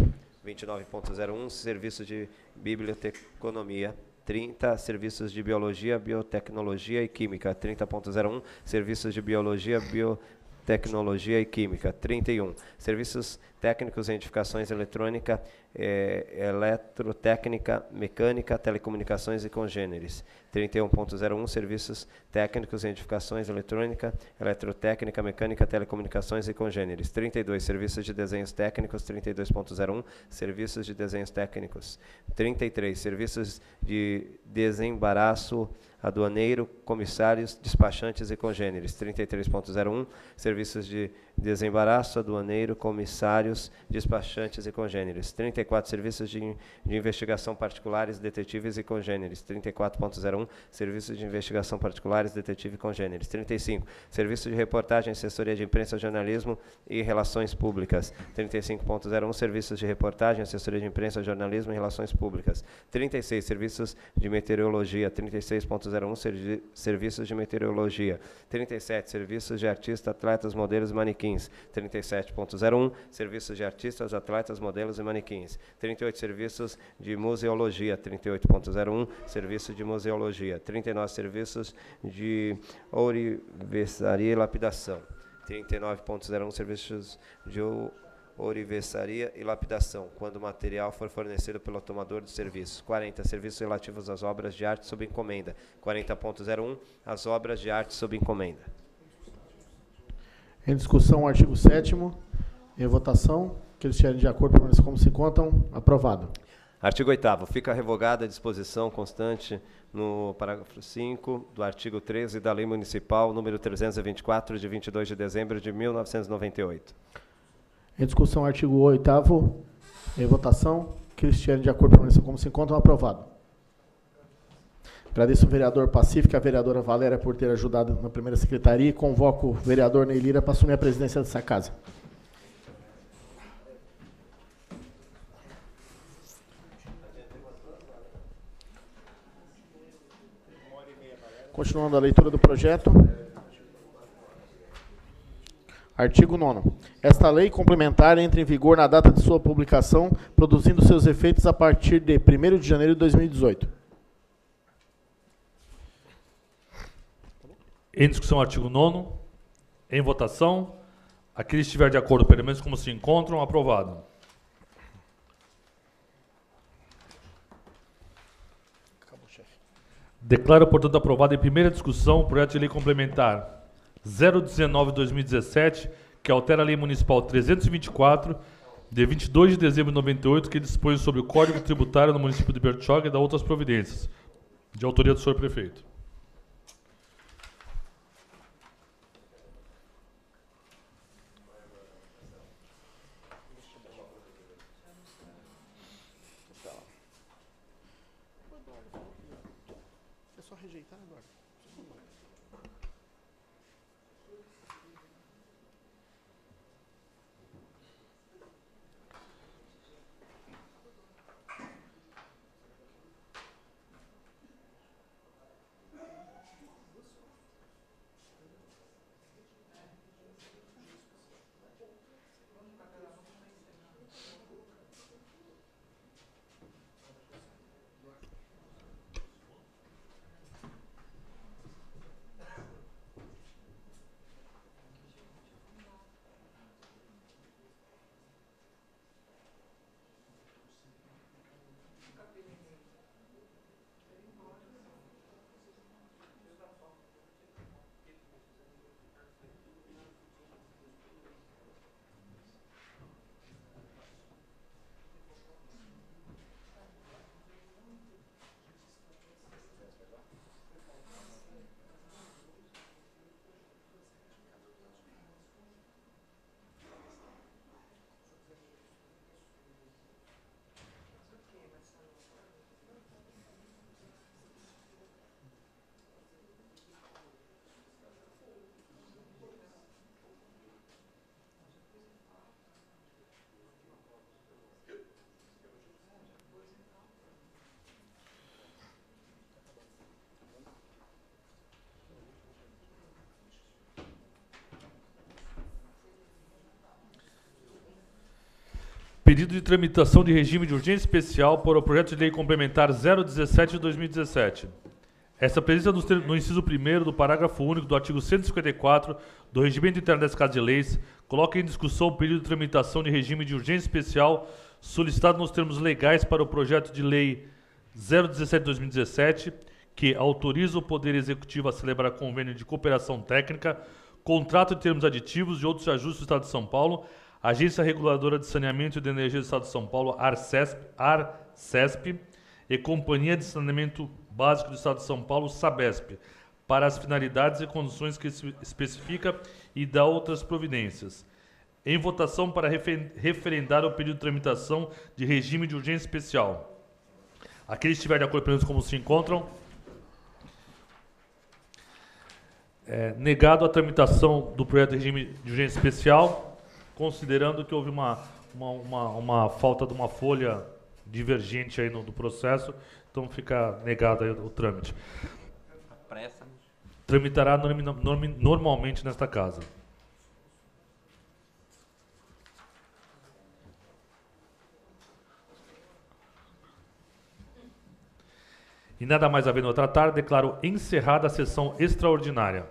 29.01, serviço de biblioteconomia. 30, serviços de biologia, biotecnologia e química. 30.01, serviços de biologia, biotecnologia e química. 31, serviços técnicos em edificações eletrônica, eletrotécnica, mecânica, telecomunicações e congêneres. 31.01, serviços técnicos em edificações eletrônica, eletrotécnica, mecânica, telecomunicações e congêneres. 32, serviços de desenhos técnicos. 32.01, serviços de desenhos técnicos. 33, serviços de desembaraço aduaneiro, comissários, despachantes e congêneres. 33.01, serviços de desembaraço aduaneiro, comissários, despachantes e congêneres. 34, serviços de investigação particulares, detetives e congêneres. 34.01, serviços de investigação particulares, detetive e congêneres. 35, serviço de reportagem, assessoria de imprensa, jornalismo e relações públicas. 35.01, serviços de reportagem, assessoria de imprensa, jornalismo e relações públicas. 36, serviços de meteorologia. 36.01, serviços de meteorologia. 37, serviços de artistas, atletas, modelos e manequins. 37.01, serviços de artistas, atletas, modelos e manequins. 38, serviços de museologia. 38.01, serviço de museologia. 39, serviços de ourivesaria e lapidação. 39.01, serviços de ourivesaria e lapidação, quando o material for fornecido pelo tomador de serviço. 40, serviços relativos às obras de arte sob encomenda. 40.01, as obras de arte sob encomenda. Em discussão, o artigo 7º. Em votação. Aqueles que estiverem de acordo, permaneçam como se encontram. Aprovado. Artigo 8º. Fica revogada a disposição constante no parágrafo 5 do artigo 13 da Lei Municipal número 324, de 22 de dezembro de 1998. Em discussão, artigo 8º. Em votação. Aqueles que estiverem de acordo, permaneçam como se encontram. Aprovado. Agradeço ao vereador Pacífico e à vereadora Valéria por ter ajudado na primeira secretaria e convoco o vereador Ney Lira para assumir a presidência dessa casa. Continuando a leitura do projeto. Artigo 9º. Esta lei complementar entra em vigor na data de sua publicação, produzindo seus efeitos a partir de 1º de janeiro de 2018. Em discussão, artigo 9º. Em votação. Aqueles que estiverem de acordo, pelo menos como se encontram, aprovado. Declaro, portanto, aprovado em primeira discussão o projeto de lei complementar 019/2017, que altera a Lei Municipal 324, de 22 de dezembro de 98, que dispõe sobre o Código Tributário no município de Bertioga e da outras providências, de autoria do senhor prefeito. É só rejeitar agora. Pedido de tramitação de regime de urgência especial para o projeto de lei complementar 017 de 2017. Essa presença no inciso 1º do parágrafo único do artigo 154 do Regimento Interno das Casas de Leis coloca em discussão o pedido de tramitação de regime de urgência especial solicitado nos termos legais para o projeto de lei 017 de 2017, que autoriza o Poder Executivo a celebrar convênio de cooperação técnica, contrato de termos aditivos e outros ajustes do Estado de São Paulo, Agência Reguladora de Saneamento e de Energia do Estado de São Paulo, ARCESP, e Companhia de Saneamento Básico do Estado de São Paulo, SABESP, para as finalidades e condições que se especifica e dá outras providências. Em votação para referendar o pedido de tramitação de regime de urgência especial. Aqueles que estiverem de acordo, pelo menos como se encontram. Negado a tramitação do projeto de regime de urgência especial, considerando que houve uma falta de uma folha divergente aí do processo, então fica negado aí o trâmite. Tramitará normalmente nesta casa. E nada mais havendo a tratar, declaro encerrada a sessão extraordinária.